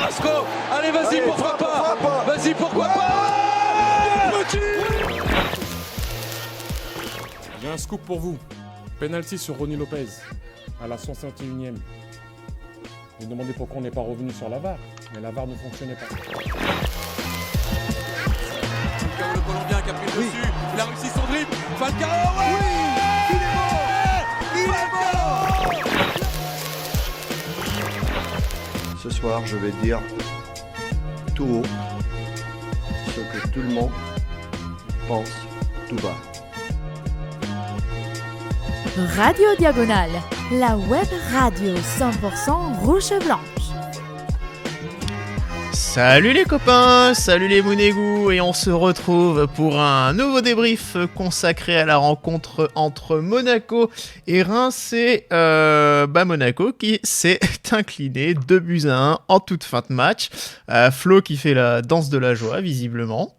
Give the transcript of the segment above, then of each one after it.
Carrasco. Allez, vas-y, pourquoi pas. Vas-y, pourquoi pas. J'ai un scoop pour vous. Penalty sur Ronny Lopez à la 151e. Vous vous demandez pourquoi on n'est pas revenu sur la VAR, mais la VAR ne fonctionnait pas. Falcao, le Colombien qui a pris le dessus, il a réussi son dribble. Falcao, ouais, il est mort. Ce soir, je vais dire tout haut ce que tout le monde pense tout bas. Radio Diagonale, la web radio 100% rouge et blanche. Salut les copains, salut les mounégous, et on se retrouve pour un nouveau débrief consacré à la rencontre entre Monaco et Reims. Et Monaco qui s'est incliné 2-1 en toute fin de match. Flo qui fait la danse de la joie visiblement.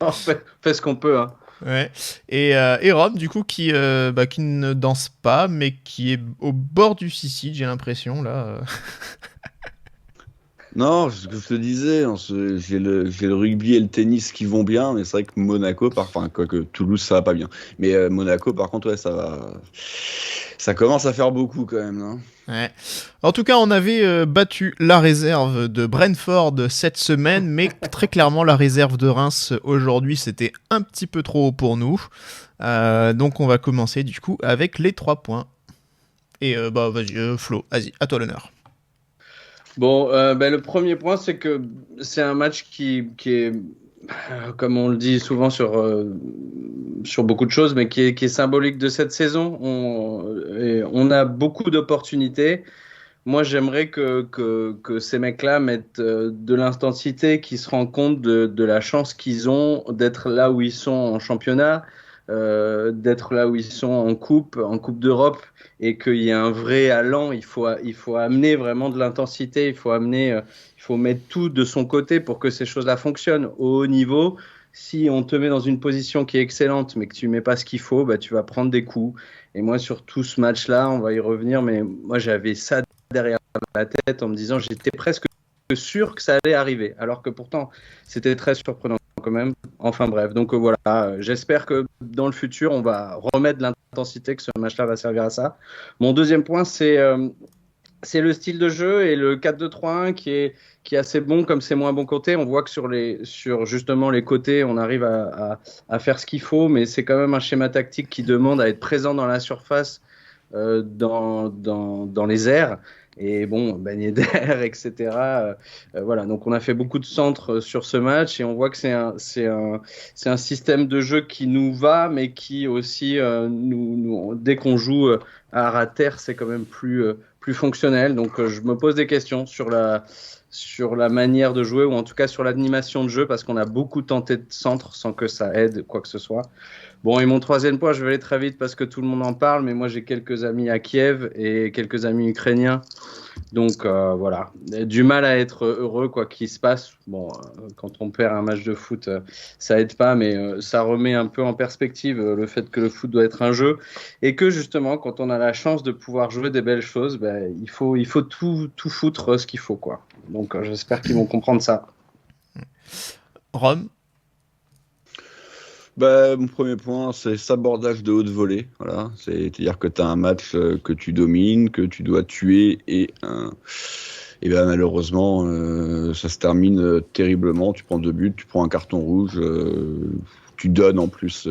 On fait ce qu'on peut, hein. Ouais. Et Rome du coup qui ne danse pas mais qui est au bord du suicide, j'ai l'impression là. Non, ce que je te disais, j'ai le rugby et le tennis qui vont bien, mais c'est vrai que Monaco, quoique Toulouse ça va pas bien, mais Monaco par contre ouais ça commence à faire beaucoup quand même. Hein. Ouais. En tout cas, on avait battu la réserve de Brentford cette semaine, mais très clairement la réserve de Reims aujourd'hui c'était un petit peu trop haut pour nous. Donc on va commencer du coup avec les 3 points. Et vas-y Flo, vas-y, à toi l'honneur. Bon, le premier point, c'est que c'est un match qui est, comme on le dit souvent sur beaucoup de choses, mais qui est symbolique de cette saison. On a beaucoup d'opportunités. Moi, j'aimerais que ces mecs-là mettent de l'intensité, qu'ils se rendent compte de la chance qu'ils ont d'être là où ils sont en championnat, d'être là où ils sont en coupe d'Europe, et qu'il y a un vrai allant. Il faut amener vraiment de l'intensité, il faut mettre tout de son côté pour que ces choses-là fonctionnent au haut niveau. Si on te met dans une position qui est excellente mais que tu mets pas ce qu'il faut, tu vas prendre des coups. Et moi sur tout ce match-là, on va y revenir, mais moi j'avais ça derrière la tête en me disant, j'étais presque sûr que ça allait arriver, alors que pourtant c'était très surprenant quand même. Enfin bref, donc voilà, j'espère que dans le futur on va remettre de l'intensité, que ce match-là va servir à ça. Mon deuxième point, c'est le style de jeu et le 4-2-3-1 qui est assez bon comme c'est moins bon côté. On voit que sur justement les côtés, on arrive à faire ce qu'il faut, mais c'est quand même un schéma tactique qui demande à être présent dans la surface, dans les airs. Et bon, Ben Yedder, etc. Voilà, donc on a fait beaucoup de centres sur ce match et on voit que c'est un système de jeu qui nous va, mais qui aussi, dès qu'on joue à terre, c'est quand même plus fonctionnel. Donc je me pose des questions sur la manière de jouer, ou en tout cas sur l'animation de jeu, parce qu'on a beaucoup tenté de centres sans que ça aide quoi que ce soit. Bon, et mon troisième point, je vais aller très vite parce que tout le monde en parle, mais moi j'ai quelques amis à Kiev et quelques amis ukrainiens. Donc voilà, du mal à être heureux quoi qu'il se passe. Bon, quand on perd un match de foot, ça aide pas, mais ça remet un peu en perspective le fait que le foot doit être un jeu, et que justement, quand on a la chance de pouvoir jouer des belles choses, il faut tout foutre ce qu'il faut quoi. Donc j'espère qu'ils vont comprendre ça. Rome. Mon premier point, c'est sabordage de haute volée. Voilà, c'est-à-dire que tu as un match que tu domines, que tu dois tuer, et malheureusement, ça se termine terriblement. Tu prends 2 buts, tu prends un carton rouge, tu donnes en plus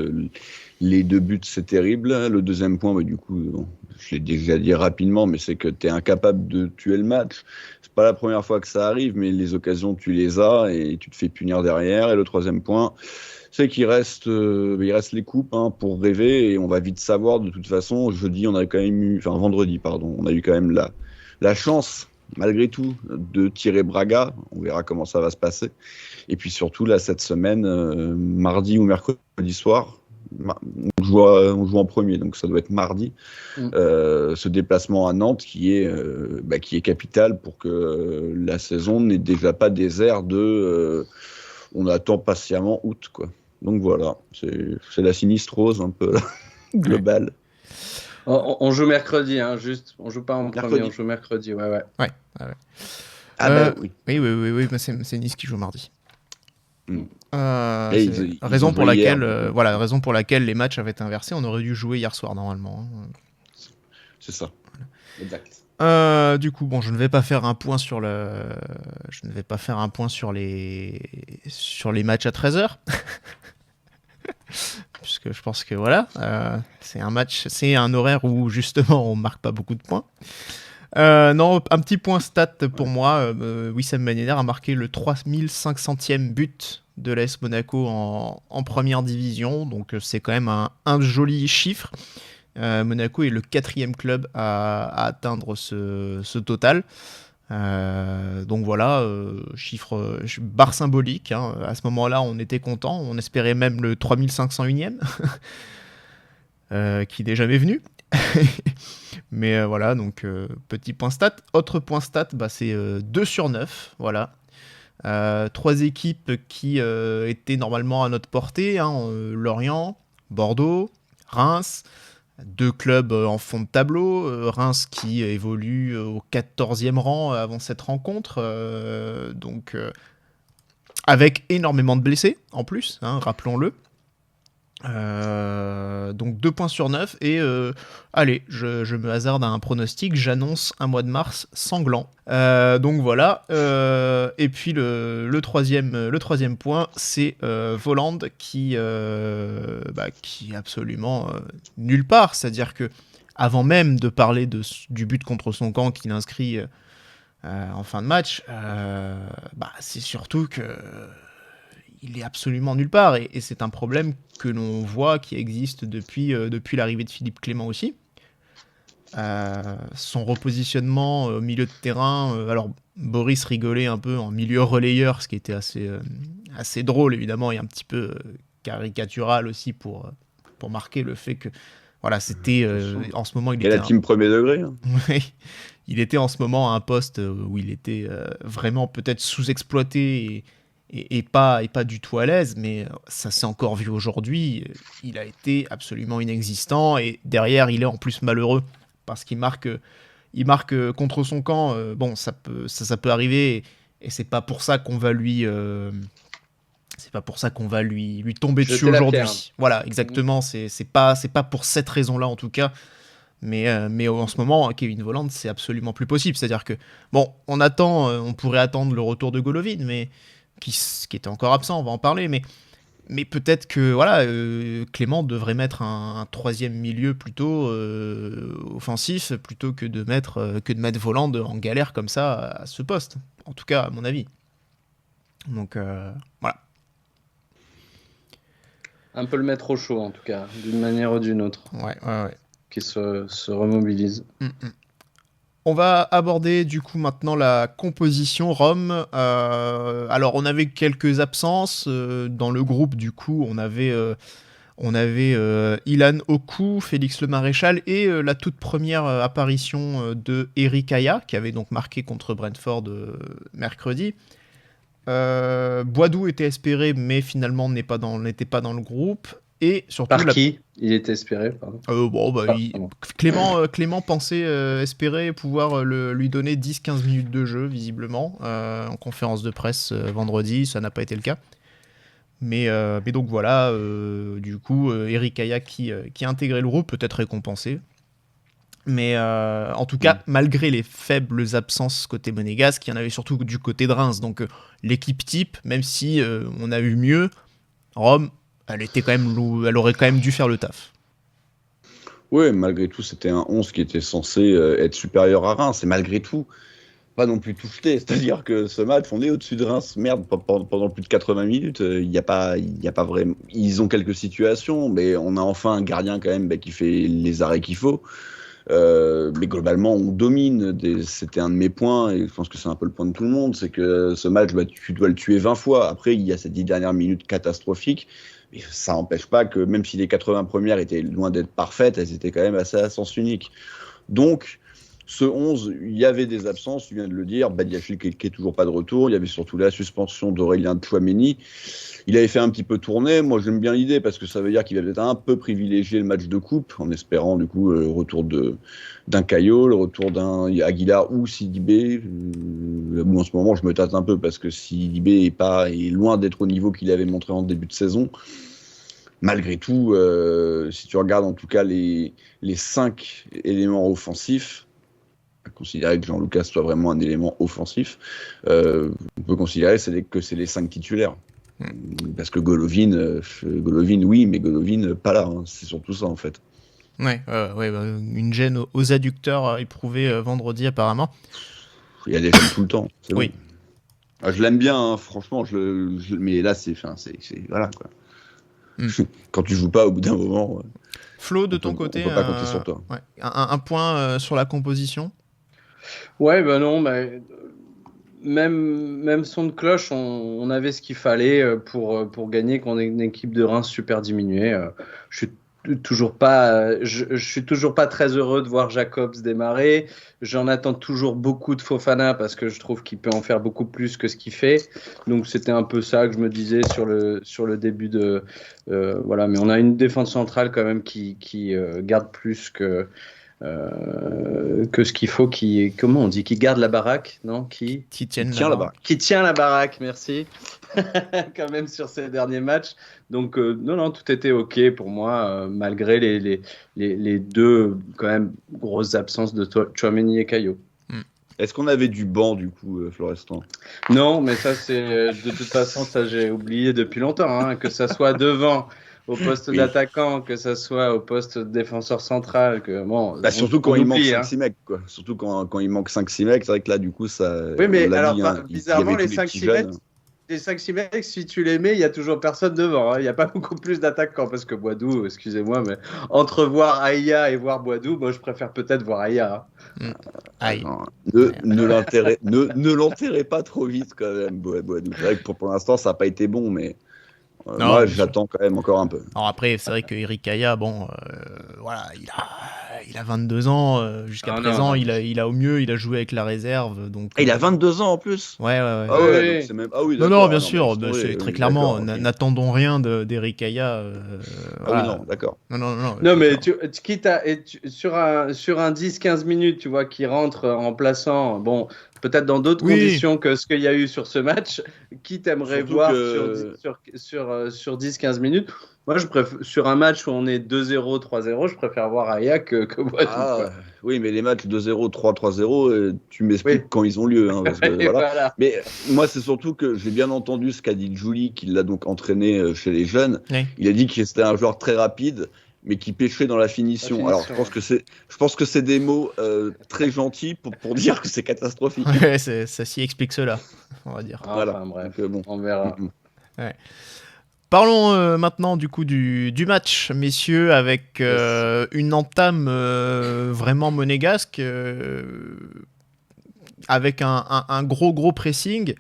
les 2 buts, c'est terrible. Le deuxième point, du coup, je l'ai déjà dit rapidement, mais c'est que tu es incapable de tuer le match. C'est pas la première fois que ça arrive, mais les occasions, tu les as et tu te fais punir derrière. Et le troisième point, c'est qu'il reste les coupes pour rêver, et on va vite savoir. De toute façon, vendredi, on a eu quand même la chance, malgré tout, de tirer Braga. On verra comment ça va se passer. Et puis surtout, là, cette semaine, mardi ou mercredi soir, on joue en premier, donc ça doit être mardi. Ce déplacement à Nantes qui est capital pour que la saison n'ait déjà pas des airs de on attend patiemment août, quoi. Donc voilà, c'est la sinistrose un peu globale. On joue mercredi, juste. On joue pas en premier, on joue mercredi, ouais. Oui. Oui, mais c'est Nice qui joue mardi. Raison pour laquelle les matchs avaient été inversés. On aurait dû jouer hier soir normalement. C'est ça. Exact. Du coup, bon, je ne vais pas faire un point sur les matchs à 13h. Puisque je pense que voilà, c'est un horaire où justement on marque pas beaucoup de points. Non, un petit point stat pour moi. Wissam Ben Yedder a marqué le 3500e but de l'AS Monaco en première division, donc c'est quand même un joli chiffre. Monaco est le 4e club à atteindre ce total. Donc voilà, barre symbolique. Hein. À ce moment-là, on était content. On espérait même le 3501e, qui n'est jamais venu. Mais voilà, donc petit point stat. Autre point stat, c'est 2 sur 9. Voilà. 3 équipes qui étaient normalement à notre portée. Hein, Lorient, Bordeaux, Reims. 2 clubs en fond de tableau, Reims qui évolue au 14e rang avant cette rencontre, donc avec énormément de blessés en plus, hein, rappelons-le. Donc 2 points sur 9 et allez, je me hasarde à un pronostic, j'annonce un mois de mars sanglant. Donc voilà, et puis le troisième point, c'est Volland qui est absolument nulle part, c'est-à-dire que avant même de parler du but contre son camp qu'il inscrit en fin de match, c'est surtout que il est absolument nulle part et c'est un problème que l'on voit qui existe depuis l'arrivée de Philippe Clément aussi. Son repositionnement au milieu de terrain, alors Boris rigolait un peu en milieu relayeur, ce qui était assez drôle évidemment et un petit peu caricatural aussi pour marquer le fait que voilà, c'était en ce moment il était la team premier degré. Hein. Oui, il était en ce moment à un poste où il était vraiment peut-être sous-exploité et pas du tout à l'aise, mais ça s'est encore vu aujourd'hui. Il a été absolument inexistant et derrière il est en plus malheureux parce qu'il marque contre son camp. Bon, ça peut arriver et c'est pas pour ça qu'on va lui tomber dessus aujourd'hui. Voilà, exactement. C'est pas pour cette raison-là en tout cas. Mais en ce moment, Kevin Volland, c'est absolument plus possible. C'est-à-dire que bon, on pourrait attendre le retour de Golovin, mais qui était encore absent, on va en parler, mais peut-être que voilà, Clément devrait mettre un troisième milieu plutôt offensif plutôt que de mettre Volland en galère comme ça à ce poste, en tout cas à mon avis. Donc voilà. Un peu le mettre au chaud en tout cas, d'une manière ou d'une autre. Ouais. Qui se remobilise. On va aborder du coup maintenant la composition Rome. Alors on avait quelques absences dans le groupe. Du coup on avait Ilan Oku, Félix Le Maréchal et la toute première apparition de Eric Aya qui avait donc marqué contre Brentford mercredi. Boadou était espéré mais finalement n'était pas dans le groupe. Et surtout par qui il était espéré, pardon. Clément pensait espérer pouvoir lui donner 10-15 minutes de jeu, visiblement, en conférence de presse vendredi, ça n'a pas été le cas. Mais donc voilà, du coup, Eric Aya qui a intégré le groupe, peut-être récompensé. Mais en tout cas, malgré les faibles absences côté monégasque, il y en avait surtout du côté de Reims. Donc l'équipe type, même si on a eu mieux, Rome... Elle aurait quand même dû faire le taf. Oui, malgré tout, c'était un 11 qui était censé être supérieur à Reims. Et malgré tout, pas non plus tout jeté. C'est-à-dire que ce match, on est au-dessus de Reims. Merde, pendant plus de 80 minutes, il n'y a pas vraiment... Ils ont quelques situations, mais on a enfin un gardien quand même qui fait les arrêts qu'il faut. Mais globalement, on domine. C'était un de mes points, et je pense que c'est un peu le point de tout le monde, c'est que ce match, tu dois le tuer 20 fois. Après, il y a ces 10 dernières minutes catastrophiques. Mais ça n'empêche pas que même si les 80 premières étaient loin d'être parfaites, elles étaient quand même assez à sens unique. Donc, ce 11, il y avait des absences, tu viens de le dire. Badiachil qui est toujours pas de retour. Il y avait surtout la suspension d'Aurélien Tchouaméni. Il avait fait un petit peu tourner. Moi, j'aime bien l'idée parce que ça veut dire qu'il va peut-être un peu privilégier le match de coupe en espérant du coup le retour d'un Caillot, le retour d'un Aguilar ou Sidibé. Bon, en ce moment, je me tâte un peu parce que Sidibé est loin d'être au niveau qu'il avait montré en début de saison. Malgré tout, si tu regardes en tout cas les 5 éléments offensifs, à considérer que Jean-Lucas soit vraiment un élément offensif, on peut considérer que c'est les 5 titulaires. Parce que Golovin, oui, mais Golovin, pas là. Hein. C'est surtout ça, en fait. Ouais, une gêne aux adducteurs éprouvée vendredi, apparemment. Il y a des gênes tout le temps. C'est oui. Bon. Ah, je l'aime bien, hein, franchement, mais là, c'est voilà, quoi. Quand tu joues pas, au bout d'un moment... Flo, de ton côté, on peut pas compter sur toi. Ouais, un point sur la composition. Ouais, non, même son de cloche, on avait ce qu'il fallait pour gagner, qu'on ait une équipe de Reims super diminuée. Je suis toujours pas très heureux de voir Jacobs démarrer. J'en attends toujours beaucoup de Fofana parce que je trouve qu'il peut en faire beaucoup plus que ce qu'il fait. Donc c'était un peu ça que je me disais sur le début de voilà. Mais on a une défense centrale quand même qui garde plus que ce qu'il faut, comment on dit, qui garde la baraque, non, qui tient la baraque. Qui tient la baraque, merci. Quand même sur ces derniers matchs. Donc non, tout était ok pour moi, malgré les deux quand même grosses absences de Tchouaméni et Caillot. Est-ce qu'on avait du banc du coup, Florestan? Non, mais ça c'est de toute façon ça j'ai oublié depuis longtemps, hein, que ça soit devant. Au poste d'attaquant, que ça soit au poste de défenseur central, que bon. Surtout quand il manque 5-6 mecs, quoi. Surtout quand il manque 5-6 mecs, c'est vrai que là, du coup, ça. Oui, mais alors, bizarrement, les 5-6 mecs, les 5-6 mecs, si tu les mets, il y a toujours personne devant. Hein. Il n'y a pas beaucoup plus d'attaquants parce que Boadou, excusez-moi, mais entre voir Aïa et voir Boadou, moi, je préfère peut-être voir Aïa. Hein. Aïe. Ne l'enterrez pas trop vite, quand même, Boadou. C'est vrai que pour l'instant, ça n'a pas été bon, mais. Non, moi, j'attends quand même encore un peu. Alors après, c'est vrai que Eric Aïa, voilà, il a 22 ans. Jusqu'à présent, non. Il a au mieux, il a joué avec la réserve. Donc, il a 22 ans en plus. Ouais. Ah ouais, donc c'est même... ah oui, non, bien sûr. C'est très clairement, n'attendons rien d'Eric Aïa. Voilà. Ah oui, non, d'accord. Non, mais quitte à sur un 10-15 minutes, tu vois, qui rentre en plaçant, bon, peut-être dans d'autres conditions que ce qu'il y a eu sur ce match, qui t'aimerais voir sur 10-15 minutes. Moi, je préfère, sur un match où on est 2-0, 3-0, je préfère voir Aïa que Boadou. Oui, mais les matchs 2-0, 3-0, tu m'expliques quand ils ont lieu. Hein, parce que, voilà. Mais moi, c'est surtout que j'ai bien entendu ce qu'a dit Julie, qui l'a donc entraîné chez les jeunes. Oui. Il a dit que c'était un joueur très rapide, mais qui pêchait dans la finition. Alors, je pense que c'est des mots très gentils pour dire que c'est catastrophique. Ouais, ça s'y explique cela, on va dire. Voilà. Enfin, bref, on verra. Ouais. Parlons maintenant du coup du match, messieurs, avec une entame vraiment monégasque, avec un gros pressing,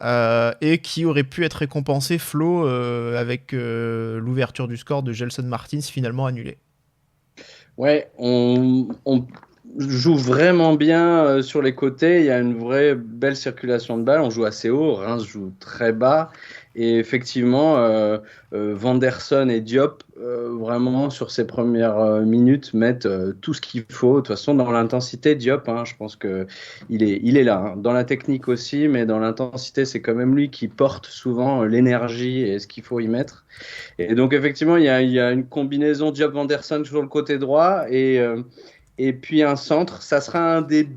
et qui aurait pu être récompensé, Flo, avec l'ouverture du score de Gelson Martins, finalement annulée. Ouais, on joue vraiment bien sur les côtés, il y a une vraie belle circulation de balles, on joue assez haut, Reims joue très bas. Et effectivement, Vanderson et Diop, vraiment, sur ces premières minutes, mettent tout ce qu'il faut. De toute façon, dans l'intensité, Diop, hein, je pense qu'il est là. Hein. Dans la technique aussi, mais dans l'intensité, c'est quand même lui qui porte souvent l'énergie et ce qu'il faut y mettre. Et donc, effectivement, il y a une combinaison Diop-Vanderson sur le côté droit et puis un centre. Ça sera un des,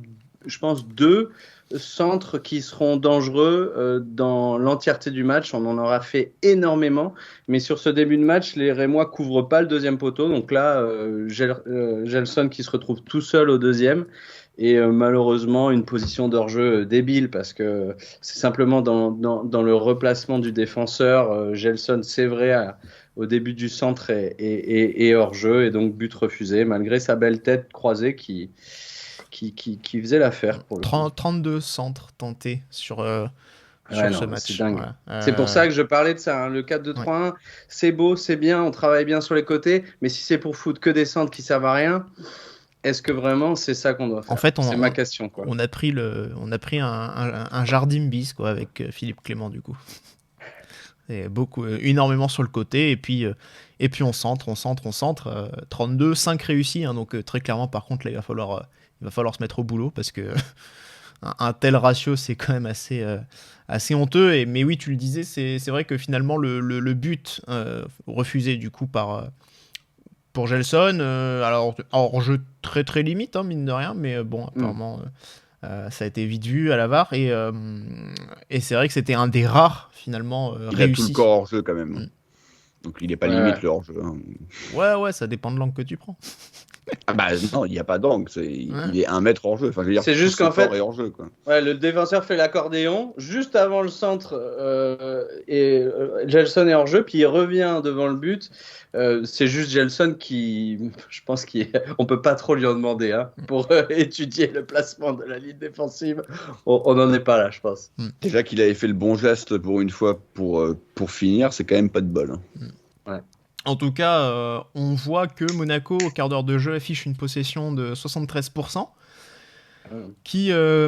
je pense, 2 centres qui seront dangereux dans l'entièreté du match. On en aura fait énormément, mais sur ce début de match, les Rémois couvrent pas le deuxième poteau. Donc là, Gelson qui se retrouve tout seul au deuxième. Et malheureusement, une position d'hors-jeu débile parce que c'est simplement dans le replacement du défenseur. Gelson, c'est vrai, au début du centre et hors-jeu, et donc but refusé, malgré sa belle tête croisée qui faisait l'affaire. Pour 32 centres tentés sur ce match. C'est dingue. Ouais. C'est pour ça que je parlais de ça. Hein. Le 4-2-3-1, c'est beau, c'est bien, on travaille bien sur les côtés, mais si c'est pour foutre que des centres qui servent à rien, est-ce que vraiment c'est ça qu'on doit faire? En fait, c'est ma question, quoi. On a pris un Jardim bis quoi avec Philippe Clément du coup. Et énormément sur le côté et puis on centre. 32, 5 réussis, hein, donc très clairement par contre là il va falloir se mettre au boulot parce que un tel ratio c'est quand même assez honteux. Mais oui, tu le disais, c'est vrai que finalement le but refusé du coup pour Gelson, alors hors-jeu très très limite, hein, mine de rien, mais bon, apparemment ça a été vite vu à la VAR et c'est vrai que c'était un des rares finalement il réussis. a tout le corps hors-jeu quand même. Donc il n'est pas limite le hors-jeu. Hein. Ouais, ça dépend de l'angle que tu prends. Ah bah non, il n'y a pas d'angle, il est 1 mètre hors-jeu. Enfin, je veux dire, c'est juste qu'en fait, hors-jeu, quoi. Ouais, le défenseur fait l'accordéon juste avant le centre et Gelson est hors jeu, puis il revient devant le but. C'est juste Gelson qui, je pense on peut pas trop lui en demander pour étudier le placement de la ligne défensive. On n'en est pas là, je pense. Déjà qu'il avait fait le bon geste pour une fois pour finir, c'est quand même pas de bol. Ouais. En tout cas, on voit que Monaco, au quart d'heure de jeu, affiche une possession de 73%,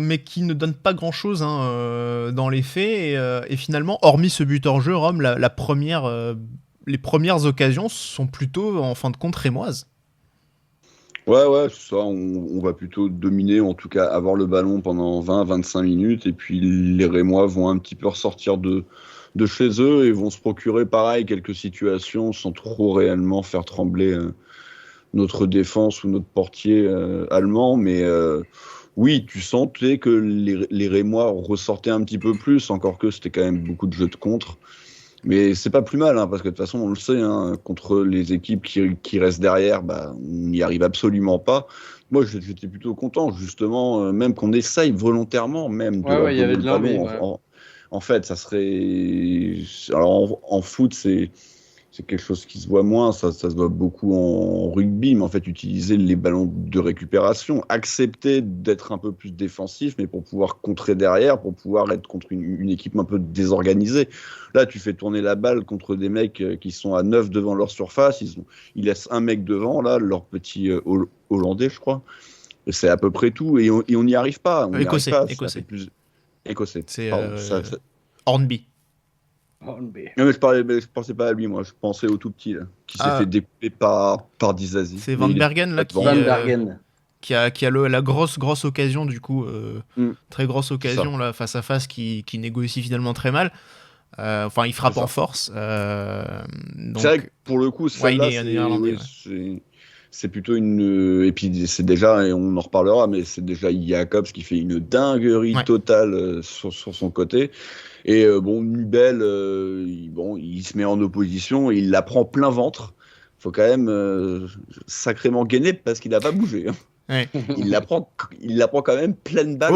mais qui ne donne pas grand-chose dans les faits. Et finalement, hormis ce but hors jeu, Rome, les premières occasions sont plutôt, en fin de compte, rémoises. Ouais, c'est ça. On va plutôt dominer, en tout cas avoir le ballon pendant 20-25 minutes. Et puis les Rémois vont un petit peu ressortir de chez eux et vont se procurer pareil quelques situations sans trop réellement faire trembler notre défense ou notre portier allemand. Mais oui, tu sentais que les Rémois ressortaient un petit peu plus, encore que c'était quand même beaucoup de jeux de contre. Mais c'est pas plus mal, parce que de toute façon, on le sait, contre les équipes qui restent derrière, on n'y arrive absolument pas. Moi, j'étais plutôt content, justement, même qu'on essaye volontairement, même de il y avait de l'envie. En fait, ça serait... Alors, en foot, c'est quelque chose qui se voit moins, ça se voit beaucoup en rugby, mais en fait, utiliser les ballons de récupération, accepter d'être un peu plus défensif, mais pour pouvoir contrer derrière, pour pouvoir être contre une équipe un peu désorganisée. Là, tu fais tourner la balle contre des mecs qui sont à 9 devant leur surface, ils laissent un mec devant, là, leur petit Hollandais, je crois. Et c'est à peu près tout, et on n'y arrive pas. Écossais. Écossais. C'est Hornby. Non, mais je pensais pas à lui, moi. Je pensais au tout petit, là, qui s'est fait découper par Dizazi. C'est Van Bergen, là, qui a la grosse occasion, du coup. Très grosse occasion, là, face à face, qui négocie finalement très mal. Enfin, il frappe en force. Donc... C'est vrai que pour le coup, celle-là, c'est plutôt une... Et puis, c'est déjà, et on en reparlera, mais c'est déjà Jacobs qui fait une dinguerie totale sur son côté. Et Nubel, il se met en opposition et il la prend plein ventre. Faut quand même sacrément gainer parce qu'il n'a pas bougé. Ouais. Il la prend quand même pleine balle.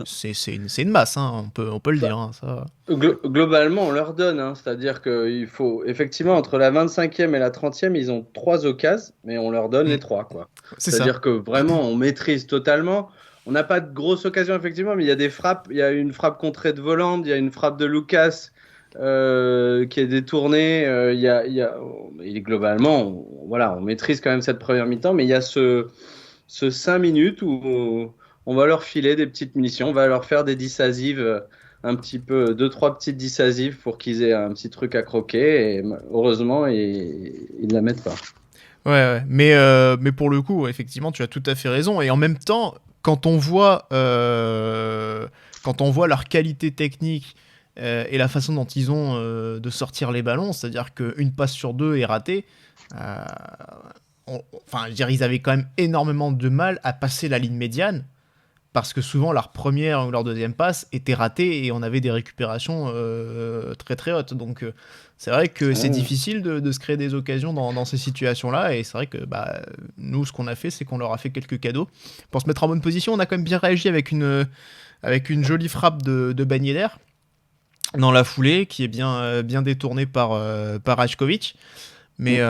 C'est une masse, on peut le dire. Ça. Globalement, on leur donne. C'est-à-dire qu'il faut, effectivement, entre la 25e et la 30e, ils ont 3 occasions, mais on leur donne les 3. Quoi. C'est-à-dire que vraiment, on maîtrise totalement. On n'a pas de grosse occasion, effectivement, mais il y a des frappes. Il y a une frappe contrée de Voland, il y a une frappe de Lucas qui est détournée. Globalement, on maîtrise quand même cette première mi-temps, mais il y a ce 5 minutes où on va leur filer des petites munitions, on va leur faire des dissuasives, un petit peu, 2-3 petites dissuasives pour qu'ils aient un petit truc à croquer. Et heureusement, ils ne la mettent pas. Ouais. Mais pour le coup, effectivement, tu as tout à fait raison. Et en même temps, quand on voit leur qualité technique et la façon dont ils ont de sortir les ballons, c'est-à-dire qu'une passe sur 2 est ratée, ils avaient quand même énormément de mal à passer la ligne médiane parce que souvent leur première ou leur deuxième passe était ratée et on avait des récupérations très très hautes. Donc c'est vrai que c'est difficile de se créer des occasions dans ces situations-là et c'est vrai que nous, ce qu'on a fait, c'est qu'on leur a fait quelques cadeaux. Pour se mettre en bonne position, on a quand même bien réagi avec une jolie frappe de Ben Yedder dans la foulée qui est bien détournée par Rajkovic. Mais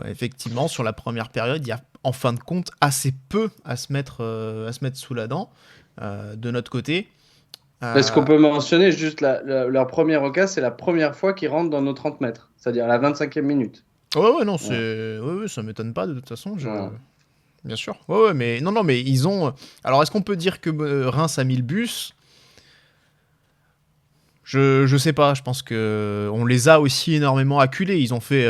effectivement, sur la première période, il y a en fin de compte assez peu à se mettre sous la dent de notre côté. Est-ce qu'on peut mentionner juste leur première occasion, c'est la première fois qu'ils rentrent dans nos 30 mètres, c'est-à-dire à la 25e minute. Ouais, ça m'étonne pas de toute façon. Bien sûr. Ouais, mais non, mais ils ont. Alors, est-ce qu'on peut dire que Reims a mis le bus ? Je sais pas. Je pense que on les a aussi énormément acculés. Ils ont fait.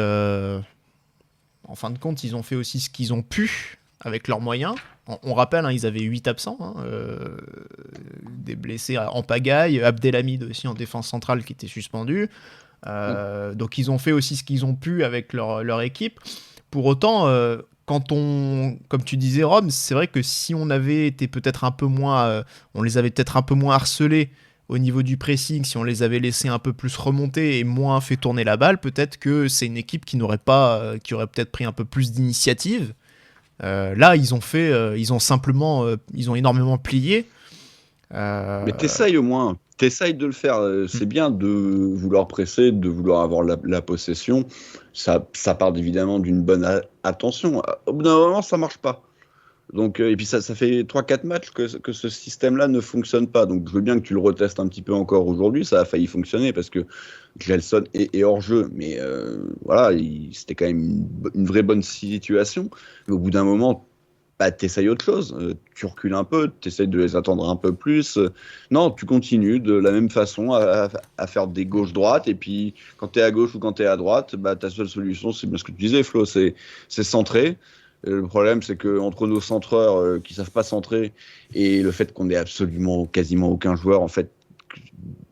En fin de compte, ils ont fait aussi ce qu'ils ont pu avec leurs moyens. On rappelle, ils avaient 8 absents, des blessés en pagaille, Abdelhamid aussi en défense centrale qui était suspendu. Donc ils ont fait aussi ce qu'ils ont pu avec leur équipe. Pour autant, comme tu disais, Rome, c'est vrai que si on avait été peut-être un peu moins, on les avait peut-être un peu moins harcelés au niveau du pressing, si on les avait laissés un peu plus remonter et moins fait tourner la balle, peut-être que c'est une équipe qui aurait peut-être pris un peu plus d'initiative. Là, ils ont énormément plié. Mais t'essayes au moins, t'essayes de le faire. C'est bien de vouloir presser, de vouloir avoir la possession. Ça part évidemment d'une bonne attention. Au bout d'un moment, ça marche pas. Donc, et puis ça fait 3-4 matchs que ce système-là ne fonctionne pas. Donc je veux bien que tu le retestes un petit peu encore aujourd'hui. Ça a failli fonctionner parce que Gelson est hors jeu. Mais voilà, c'était quand même une vraie bonne situation. Mais au bout d'un moment, t'essayes autre chose. Tu recules un peu, t'essayes de les attendre un peu plus. Non, tu continues de la même façon à faire des gauches-droites. Et puis quand t'es à gauche ou quand t'es à droite, ta seule solution, c'est bien ce que tu disais, Flo, c'est centrer. Le problème, c'est que entre nos centreurs qui savent pas centrer et le fait qu'on ait absolument quasiment aucun joueur en fait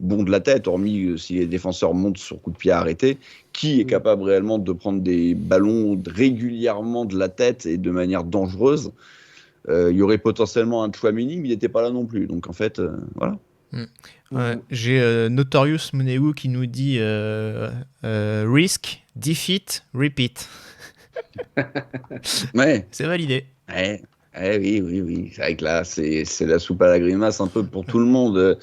bon de la tête, hormis si les défenseurs montent sur coup de pied arrêté, qui est capable réellement de prendre des ballons régulièrement de la tête et de manière dangereuse. Il y aurait potentiellement un Tchouaméni, mais il n'était pas là non plus. Donc en fait, voilà. J'ai Notorious Monegu qui nous dit risk, defeat, repeat. Ouais. C'est validé. Oui. C'est vrai que là, c'est la soupe à la grimace un peu pour tout le monde.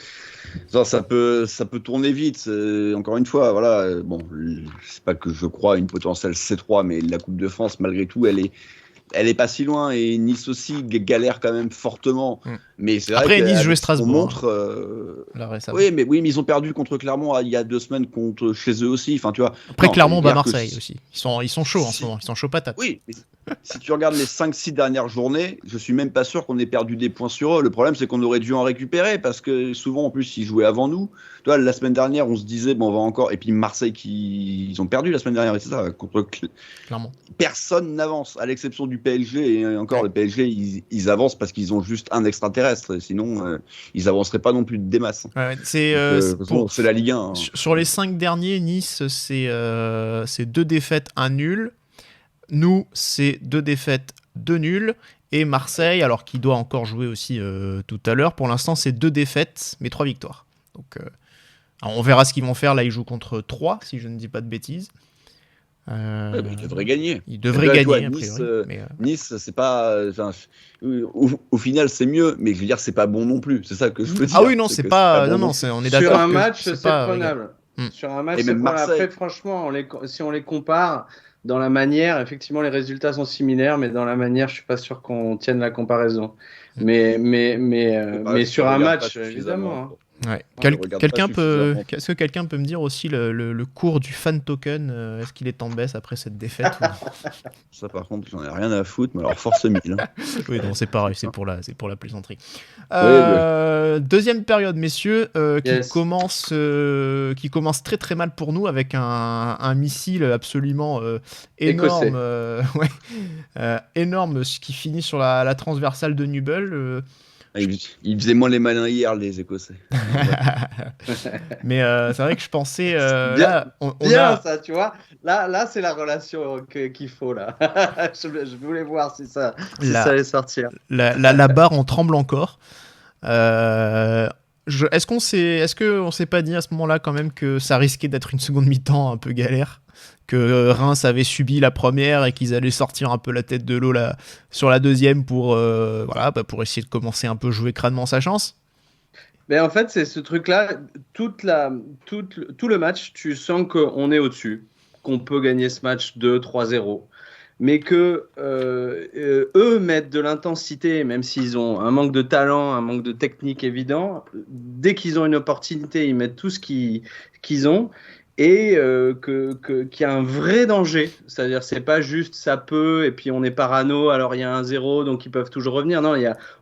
Ça peut tourner vite. Encore une fois, voilà. Bon, c'est pas que je crois à une potentielle C3, mais la Coupe de France, malgré tout, elle est pas si loin et Nice aussi galère quand même fortement. Mais c'est vrai après que Nice jouait Strasbourg. On montre. Oui, mais ils ont perdu contre Clermont il y a 2 semaines contre chez eux aussi. Enfin, tu vois. Après Clermont bat Marseille aussi. Ils sont chauds en ce moment. Ils sont chauds patates. Oui. Mais si tu regardes les 5-6 dernières journées, je suis même pas sûr qu'on ait perdu des points sur eux. Le problème, c'est qu'on aurait dû en récupérer parce que souvent, en plus, ils jouaient avant nous. Tu vois, la semaine dernière, on se disait, bon, on va encore. Et puis Marseille, ils ont perdu la semaine dernière, c'est ça, contre Clermont. Personne n'avance, à l'exception du PSG. Et encore, le PSG, ils avancent parce qu'ils ont juste un extraterrestre. Sinon, ils avanceraient pas non plus des masses. C'est la Ligue 1. Sur les 5 derniers, Nice, c'est 2 défaites, 1 nul. Nous, c'est 2 défaites, 2 nuls. Et Marseille, alors qu'il doit encore jouer aussi tout à l'heure, pour l'instant, c'est 2 défaites, mais 3 victoires. Donc, on verra ce qu'ils vont faire. Là, ils jouent contre 3, si je ne dis pas de bêtises. Ils devraient gagner. Ils devraient gagner, Nice, Nice, c'est pas. Au final, c'est mieux, mais je veux dire, c'est pas bon non plus. C'est ça que je veux dire. Ah oui, non, c'est pas. On est d'accord. Sur un match, c'est prenable. Sur un match, c'est prenable. Après, franchement, si on les compare. Dans la manière, effectivement, les résultats sont similaires, mais dans la manière, je suis pas sûr qu'on tienne la comparaison. Mais sur un match, évidemment. Ouais. Est-ce que quelqu'un peut me dire aussi le cours du fan token, est-ce qu'il est en baisse après cette défaite Ça, par contre, j'en ai rien à foutre, mais alors force 1000. Hein. Oui, non, c'est pareil, c'est pour la plaisanterie. Oui. Deuxième période, messieurs, qui commence très très mal pour nous avec un missile absolument énorme, énorme, qui finit sur la transversale de Nubel. Ils faisaient moins les malins hier, les Écossais. Mais c'est vrai que je pensais... bien ça, tu vois. Là c'est la relation qu'il faut, là. je voulais voir si ça allait sortir. La barre en tremble encore. Est-ce qu'on s'est pas dit à ce moment-là quand même que ça risquait d'être une seconde mi-temps un peu galère, que Reims avait subi la première et qu'ils allaient sortir un peu la tête de l'eau sur la deuxième pour essayer de commencer un peu jouer crânement sa chance? Mais en fait, c'est ce truc-là, tout le match, tu sens qu'on est au-dessus, qu'on peut gagner ce match 2-3-0. Mais que eux mettent de l'intensité, même s'ils ont un manque de talent, un manque de technique évident. Dès qu'ils ont une opportunité, ils mettent tout ce qu'ils ont. et qu'il y a un vrai danger. C'est-à-dire, c'est pas juste ça peut, et puis on est parano, alors il y a un 0, donc ils peuvent toujours revenir. Non,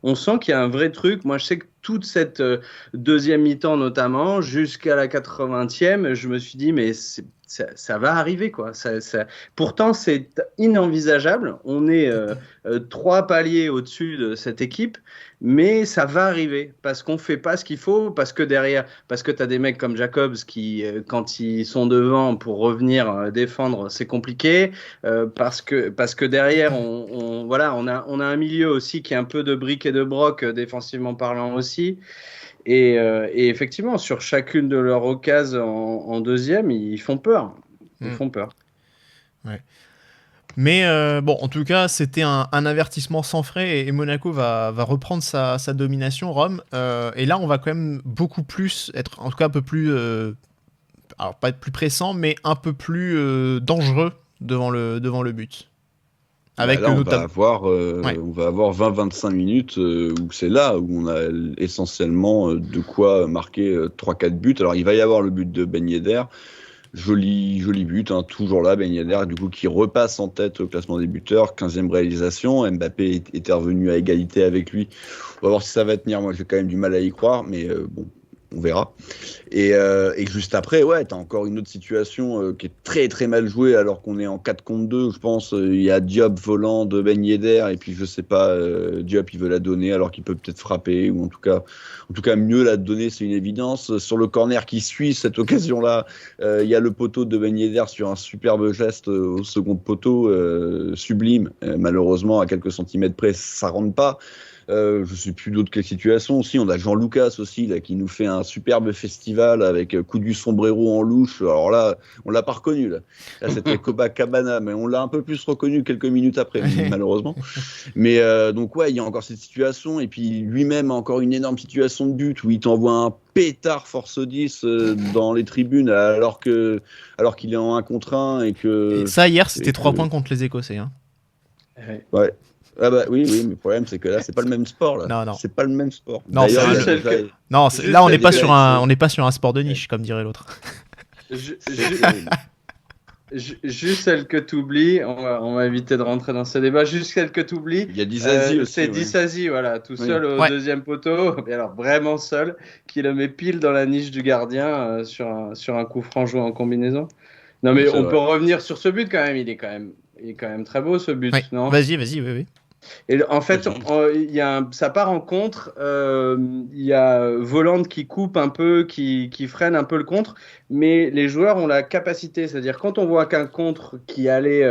on sent qu'il y a un vrai truc. Moi, je sais que toute cette deuxième mi-temps, notamment, jusqu'à la 80e, je me suis dit, mais ça va arriver, quoi. Pourtant, c'est inenvisageable. On est 3 paliers au-dessus de cette équipe, mais ça va arriver parce qu'on fait pas ce qu'il faut, parce que tu as des mecs comme Jacobs qui, quand ils sont devant pour revenir défendre, c'est compliqué, parce que derrière, on a un milieu aussi qui est un peu de briques et de broc, défensivement parlant aussi. Et effectivement, sur chacune de leurs occasions en deuxième, ils font peur. Ouais. Mais bon, en tout cas, c'était un avertissement sans frais et Monaco va reprendre sa domination, Rome. Et là, on va quand même beaucoup plus être, en tout cas, un peu plus, alors pas être plus pressant, mais un peu plus dangereux devant le but. Avec là, on va avoir 20-25 minutes où c'est là où on a essentiellement de quoi marquer 3-4 buts. Alors, il va y avoir le but de Ben Yedder. Joli but, hein, toujours là, Ben Yedder, du coup, qui repasse en tête au classement des buteurs, 15e réalisation. Mbappé était revenu à égalité avec lui. On va voir si ça va tenir. Moi, j'ai quand même du mal à y croire, mais bon, on verra. Et juste après, ouais, t'as encore une autre situation qui est très très mal jouée alors qu'on est en 4 contre 2, je pense. Il y a Diop volant de Ben Yedder et puis je sais pas, Diop il veut la donner alors qu'il peut peut-être frapper ou en tout cas mieux la donner, c'est une évidence. Sur le corner qui suit cette occasion-là, il y a le poteau de Ben Yedder sur un superbe geste au second poteau, sublime. Malheureusement, à quelques centimètres près, ça rentre pas. Je sais plus d'autres quelle situation aussi. On a Jean Lucas aussi là qui nous fait un superbe festival avec coup du sombrero en louche. Alors là, on l'a pas reconnu là c'était Copacabana, mais on l'a un peu plus reconnu quelques minutes après malheureusement. Mais donc ouais, il y a encore cette situation et puis lui-même a encore une énorme situation de but où il t'envoie un pétard force 10 dans les tribunes alors qu'il est en 1 contre 1 et que et ça hier c'était 3 points contre les Écossais hein. Ouais. Ah bah oui, mais le problème c'est que là c'est pas le même sport là. Non. C'est pas le même sport. Non, là on n'est pas sur un sport de niche comme dirait l'autre. Juste celle que tu oublies, on va éviter de rentrer dans ce débat. Juste celle que tu oublies. Il y a Disasi aussi. C'est Disasi, voilà, tout seul au deuxième poteau, mais alors vraiment seul, qui le met pile dans la niche du gardien sur un coup franc joué en combinaison. Non mais on peut revenir sur ce but quand même. Il est quand même très beau ce but, non ? Vas-y, oui. Et en fait, ça part en contre. Il y a Volante qui coupe un peu, qui freine un peu le contre, mais les joueurs ont la capacité, c'est-à-dire quand on voit qu'un contre qui allait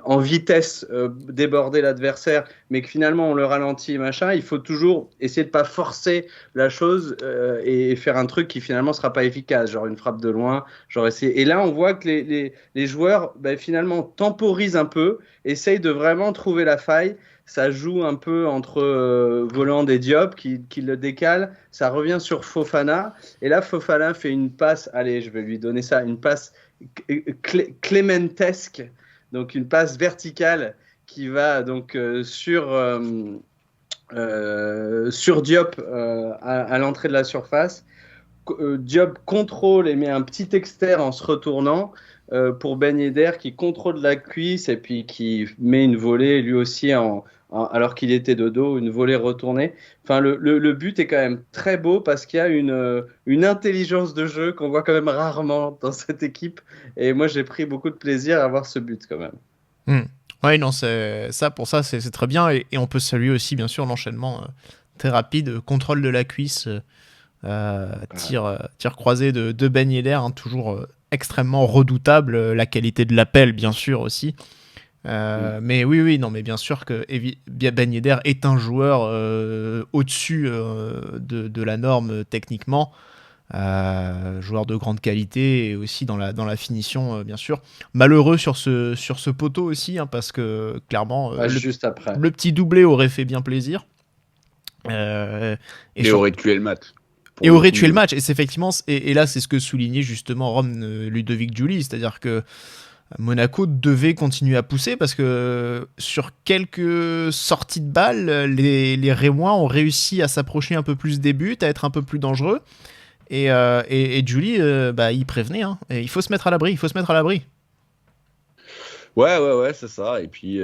en vitesse déborder l'adversaire, mais que finalement on le ralentit, machin, il faut toujours essayer de pas forcer la chose et faire un truc qui finalement sera pas efficace, genre une frappe de loin, genre essayer. Et là, on voit que les joueurs finalement temporisent un peu, essayent de vraiment trouver la faille. Ça joue un peu entre Voland et Diop qui le décale. Ça revient sur Fofana. Et là, Fofana fait une passe. Allez, je vais lui donner ça. Une passe clémentesque. Donc, une passe verticale qui va donc sur Diop à l'entrée de la surface. Diop contrôle et met un petit externe en se retournant. Pour Ben Yedder qui contrôle la cuisse et puis qui met une volée lui aussi alors qu'il était de dos, une volée retournée. Enfin, le but est quand même très beau parce qu'il y a une intelligence de jeu qu'on voit quand même rarement dans cette équipe. Et moi, j'ai pris beaucoup de plaisir à voir ce but quand même. Ouais, non, c'est très bien. Et on peut saluer aussi, bien sûr, l'enchaînement très rapide, contrôle de la cuisse, tir croisé de Ben Yedder, hein, toujours extrêmement redoutable, la qualité de l'appel bien sûr aussi, mais oui, non, mais bien sûr que Ben Yedder est un joueur au-dessus de la norme techniquement, joueur de grande qualité et aussi dans la finition bien sûr. Malheureux sur ce poteau aussi, hein, parce que clairement juste après. Le petit doublé aurait fait bien plaisir et aurait tué le match. Et aurait tué le match, et c'est effectivement, et là c'est ce que soulignait justement Rome Ludovic Giuli, c'est-à-dire que Monaco devait continuer à pousser parce que sur quelques sorties de balles, les Rémois ont réussi à s'approcher un peu plus des buts, à être un peu plus dangereux, Et Julie, il prévenait, hein. Et il faut se mettre à l'abri. Ouais, c'est ça. Et puis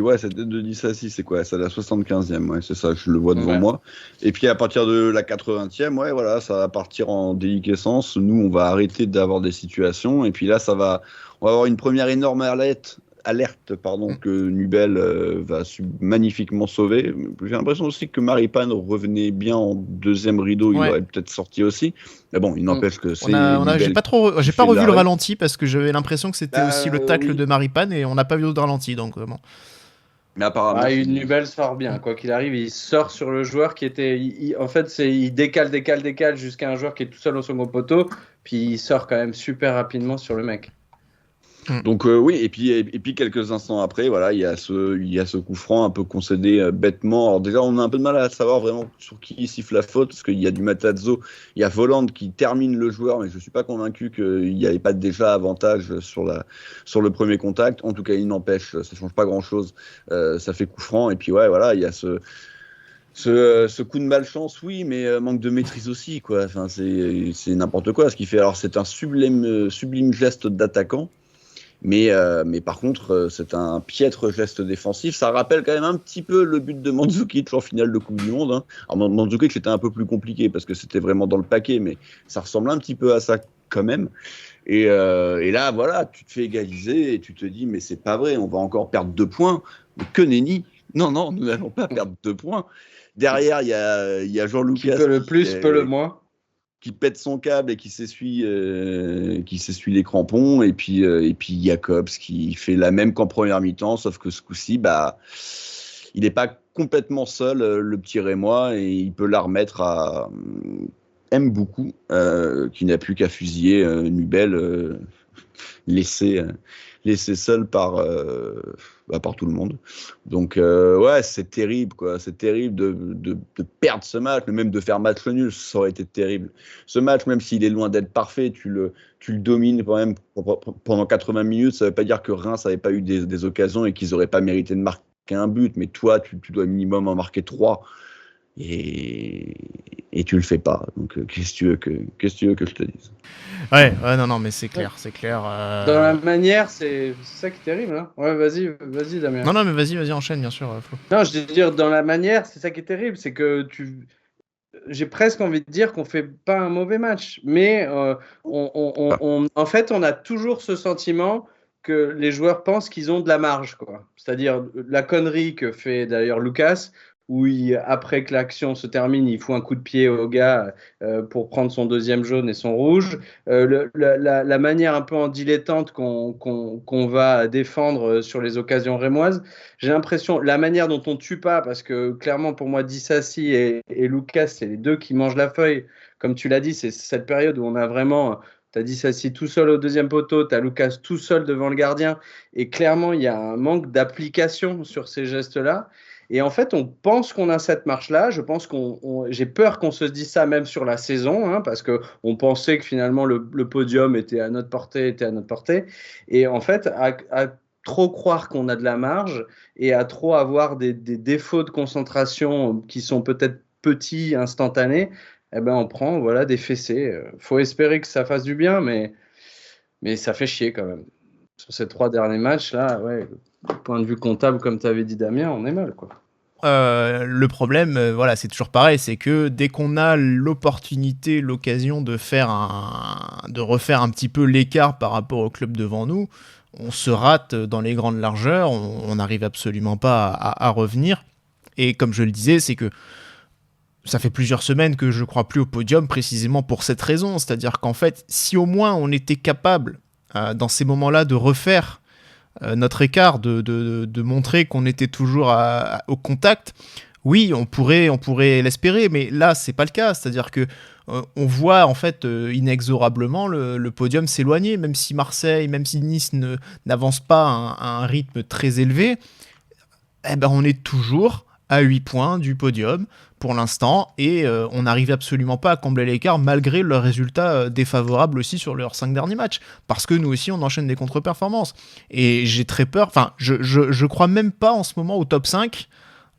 ouais, cette tête de Dissassi, c'est quoi? C'est la 75e, ouais, c'est ça, je le vois devant moi. Et puis à partir de la 80e, ouais, voilà, ça va partir en déliquescence. Nous, on va arrêter d'avoir des situations. Et puis là, on va avoir une première énorme alerte que Nubel va magnifiquement sauver. J'ai l'impression aussi que Maripane revenait bien en deuxième rideau, il aurait peut-être sorti aussi. Mais bon, il n'empêche que c'est. J'ai pas revu le ralenti parce que j'avais l'impression que c'était aussi le tacle de Maripane et on n'a pas vu de ralenti, donc bon. Mais apparemment, Nubel sort bien, quoi qu'il arrive, il sort sur le joueur qui était. Il décale jusqu'à un joueur qui est tout seul au second poteau, puis il sort quand même super rapidement sur le mec. Donc oui, et puis quelques instants après, voilà, il y a ce coup franc un peu concédé bêtement. Alors déjà, on a un peu de mal à savoir vraiment sur qui siffle la faute, parce qu'il y a du Matazzo, il y a Voland qui termine le joueur, mais je suis pas convaincu qu'il n'y avait pas déjà avantage sur le premier contact. En tout cas, il n'empêche, ça change pas grand-chose. Ça fait coup franc, et puis ouais, voilà, il y a ce coup de malchance, oui, mais manque de maîtrise aussi, quoi. Enfin, c'est n'importe quoi ce qu'il fait. Alors c'est un sublime geste d'attaquant. Mais par contre, c'est un piètre geste défensif. Ça rappelle quand même un petit peu le but de Mandzukic en finale de Coupe du Monde. Hein. Alors Mandzukic, c'était un peu plus compliqué parce que c'était vraiment dans le paquet, mais ça ressemble un petit peu à ça quand même. Et là, voilà, tu te fais égaliser et tu te dis, mais c'est pas vrai, on va encore perdre 2 points. Mais que nenni. Non, nous n'allons pas perdre 2 points. Derrière, il y a Jean-Lucas. Qui peut le plus, peut le moins. Qui pète son câble et qui s'essuie les crampons, et puis Jacobs qui fait la même qu'en première mi-temps, sauf que ce coup-ci, il n'est pas complètement seul, le petit Rémois, et il peut la remettre à Mboukou, qui n'a plus qu'à fusiller Nubel, laissé seul par tout le monde. Donc ouais, c'est terrible, quoi. C'est terrible de perdre ce match, mais même de faire match nul, ça aurait été terrible. Ce match, même s'il est loin d'être parfait, tu le domines quand même pendant 80 minutes. Ça veut pas dire que Reims n'avait pas eu des occasions et qu'ils n'auraient pas mérité de marquer un but, mais toi, tu dois minimum en marquer 3. Et tu le fais pas. Donc qu'est-ce que tu veux que je te dise? Ouais, non, mais c'est clair. Dans la manière, c'est ça qui est terrible. Hein. Ouais, vas-y, Damien. Non, mais vas-y, enchaîne, bien sûr, Flo. Non, je veux dire, dans la manière, c'est ça qui est terrible, c'est que j'ai presque envie de dire qu'on fait pas un mauvais match, mais en fait, on a toujours ce sentiment que les joueurs pensent qu'ils ont de la marge, quoi. C'est-à-dire la connerie que fait d'ailleurs Lucas, où après que l'action se termine, il fout un coup de pied au gars pour prendre son deuxième jaune et son rouge. La manière un peu en dilettante qu'on va défendre sur les occasions rémoises, j'ai l'impression, la manière dont on tue pas, parce que clairement pour moi, Dissassi et Lucas, c'est les deux qui mangent la feuille. Comme tu l'as dit, c'est cette période où on a vraiment... Tu as Dissassi tout seul au deuxième poteau, tu as Lucas tout seul devant le gardien, et clairement, il y a un manque d'application sur ces gestes-là. Et en fait, on pense qu'on a cette marche-là. Je pense j'ai peur qu'on se dise ça même sur la saison, hein, parce qu'on pensait que finalement le podium était à notre portée, Et en fait, à trop croire qu'on a de la marge et à trop avoir des défauts de concentration qui sont peut-être petits, instantanés, eh ben on prend des fessées. Faut espérer que ça fasse du bien, mais ça fait chier quand même. Sur ces 3 derniers matchs, là, ouais, du point de vue comptable, comme tu avais dit, Damien, on est mal, quoi. Le problème, c'est toujours pareil, c'est que dès qu'on a l'opportunité, l'occasion de refaire un petit peu l'écart par rapport au club devant nous, on se rate dans les grandes largeurs, on n'arrive absolument pas à revenir. Et comme je le disais, c'est que ça fait plusieurs semaines que je ne crois plus au podium précisément pour cette raison. C'est-à-dire qu'en fait, si au moins on était capable, dans ces moments-là, de refaire notre écart, de montrer qu'on était toujours au contact, oui, on pourrait l'espérer, mais là, c'est pas le cas. C'est-à-dire que on voit en fait inexorablement le podium s'éloigner, même si Marseille, même si Nice n'avance pas à un rythme très élevé, on est toujours à 8 points du podium pour l'instant, et on n'arrive absolument pas à combler l'écart malgré leurs résultats défavorables aussi sur leurs 5 derniers matchs, parce que nous aussi on enchaîne des contre-performances, et j'ai très peur, je crois même pas en ce moment au top 5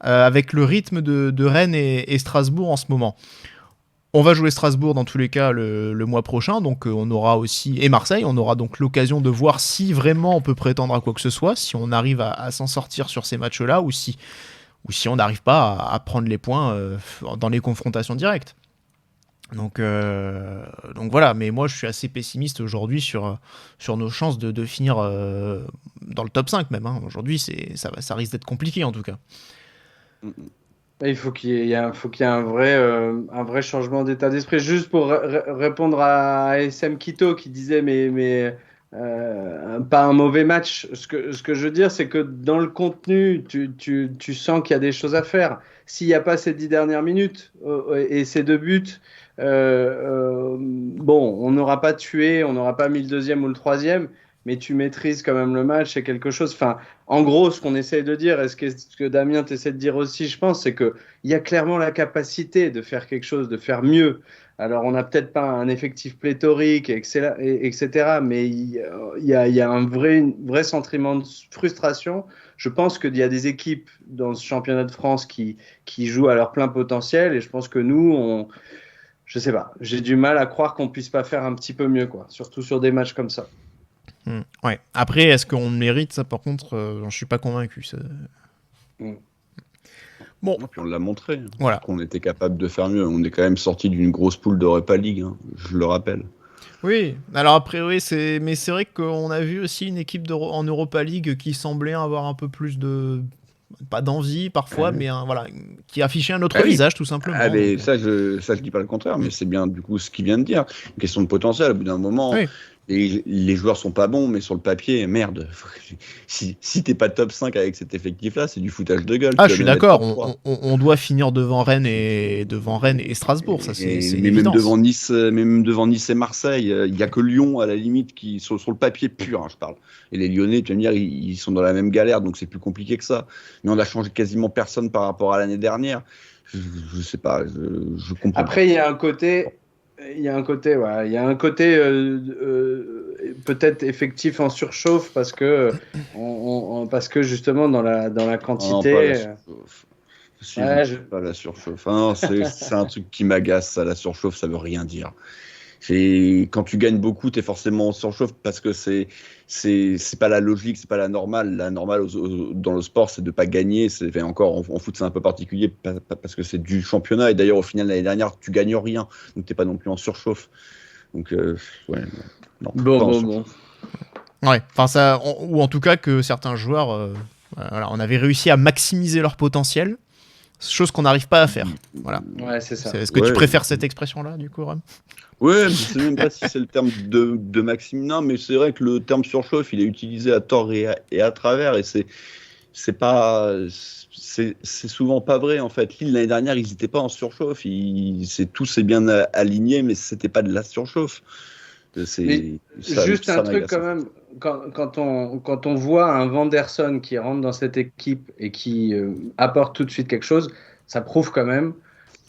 avec le rythme de Rennes et Strasbourg en ce moment. On va jouer Strasbourg dans tous les cas le mois prochain, donc on aura aussi, et Marseille, on aura donc l'occasion de voir si vraiment on peut prétendre à quoi que ce soit, si on arrive à s'en sortir sur ces matchs-là, ou si on n'arrive pas à prendre les points dans les confrontations directes. Donc voilà, mais moi je suis assez pessimiste aujourd'hui sur nos chances de finir dans le top 5 même. Hein. Aujourd'hui, ça risque d'être compliqué en tout cas. Il faut qu'il y ait un vrai changement d'état d'esprit. Juste pour répondre à ASM Quito qui disait mais pas un mauvais match. Ce que je veux dire, c'est que dans le contenu, tu sens qu'il y a des choses à faire. S'il n'y a pas ces 10 dernières minutes et ces 2 buts, bon, on n'aura pas tué, on n'aura pas mis le 2e ou le 3e, mais tu maîtrises quand même le match, c'est quelque chose. Enfin, en gros, ce qu'on essaye de dire, et ce que Damien t'essaie de dire aussi, je pense, c'est qu'il y a clairement la capacité de faire quelque chose, de faire mieux. Alors, on n'a peut-être pas un effectif pléthorique, etc., mais il y a un vrai sentiment de frustration. Je pense qu'il y a des équipes dans ce championnat de France qui jouent à leur plein potentiel, et je pense que nous, je sais pas, j'ai du mal à croire qu'on puisse pas faire un petit peu mieux, quoi, surtout sur des matchs comme ça. Ouais. Après, est-ce qu'on mérite ça? Par contre, j'en suis pas convaincu. Ça... Bon. Puis on l'a montré. Voilà. Qu'on était capable de faire mieux. On est quand même sorti d'une grosse poule d'Europa League, hein, je le rappelle. Oui. Alors après, oui, mais c'est vrai qu'on a vu aussi une équipe en Europa League qui semblait avoir un peu plus de pas d'envie parfois, mais voilà, qui affichait un autre visage tout simplement. Ah, mais ça, je dis pas le contraire, mais c'est bien du coup ce qu'il vient de dire. Une question de potentiel. Au bout d'un moment. Oui. Et les joueurs sont pas bons, mais sur le papier, merde. Si t'es pas top 5 avec cet effectif-là, c'est du foutage de gueule. Ah, je suis d'accord. On doit finir devant Rennes et Strasbourg, ça c'est mais même devant Nice, et Marseille, il y a que Lyon à la limite qui sur le papier pur, hein, je parle. Et les Lyonnais, tu vas me dire, ils sont dans la même galère, donc c'est plus compliqué que ça. Mais on a changé quasiment personne par rapport à l'année dernière. Je sais pas, je comprends. Après, il y a un côté. Peut-être effectif en surchauffe parce que justement dans la quantité. Pas la surchauffe. Non, c'est un truc qui m'agace. Ça, la surchauffe, ça veut rien dire. Quand tu gagnes beaucoup, t'es forcément en surchauffe parce que c'est pas la logique, c'est pas la normale. La normale dans le sport, c'est de pas gagner. Encore en foot, c'est un peu particulier parce que c'est du championnat. Et d'ailleurs, au final, l'année dernière, tu gagnes rien, donc t'es pas non plus en surchauffe. Donc, ouais. Non, bon. Ouais. Enfin, ou en tout cas que certains joueurs, voilà, on avait réussi à maximiser leur potentiel. Chose qu'on n'arrive pas à faire. Voilà. Ouais, c'est ça. Est-ce que tu préfères cette expression-là, du coup, Ram ? Ouais, je ne sais même pas si c'est le terme de Maxime. Non, mais c'est vrai que le terme surchauffe, il est utilisé à tort et à travers, et c'est souvent pas vrai en fait. Lille l'année dernière, ils n'étaient pas en surchauffe. Tout s'est bien aligné, mais c'était pas de la surchauffe. Juste un truc quand même. Quand on voit un Vanderson qui rentre dans cette équipe et qui apporte tout de suite quelque chose, ça prouve quand même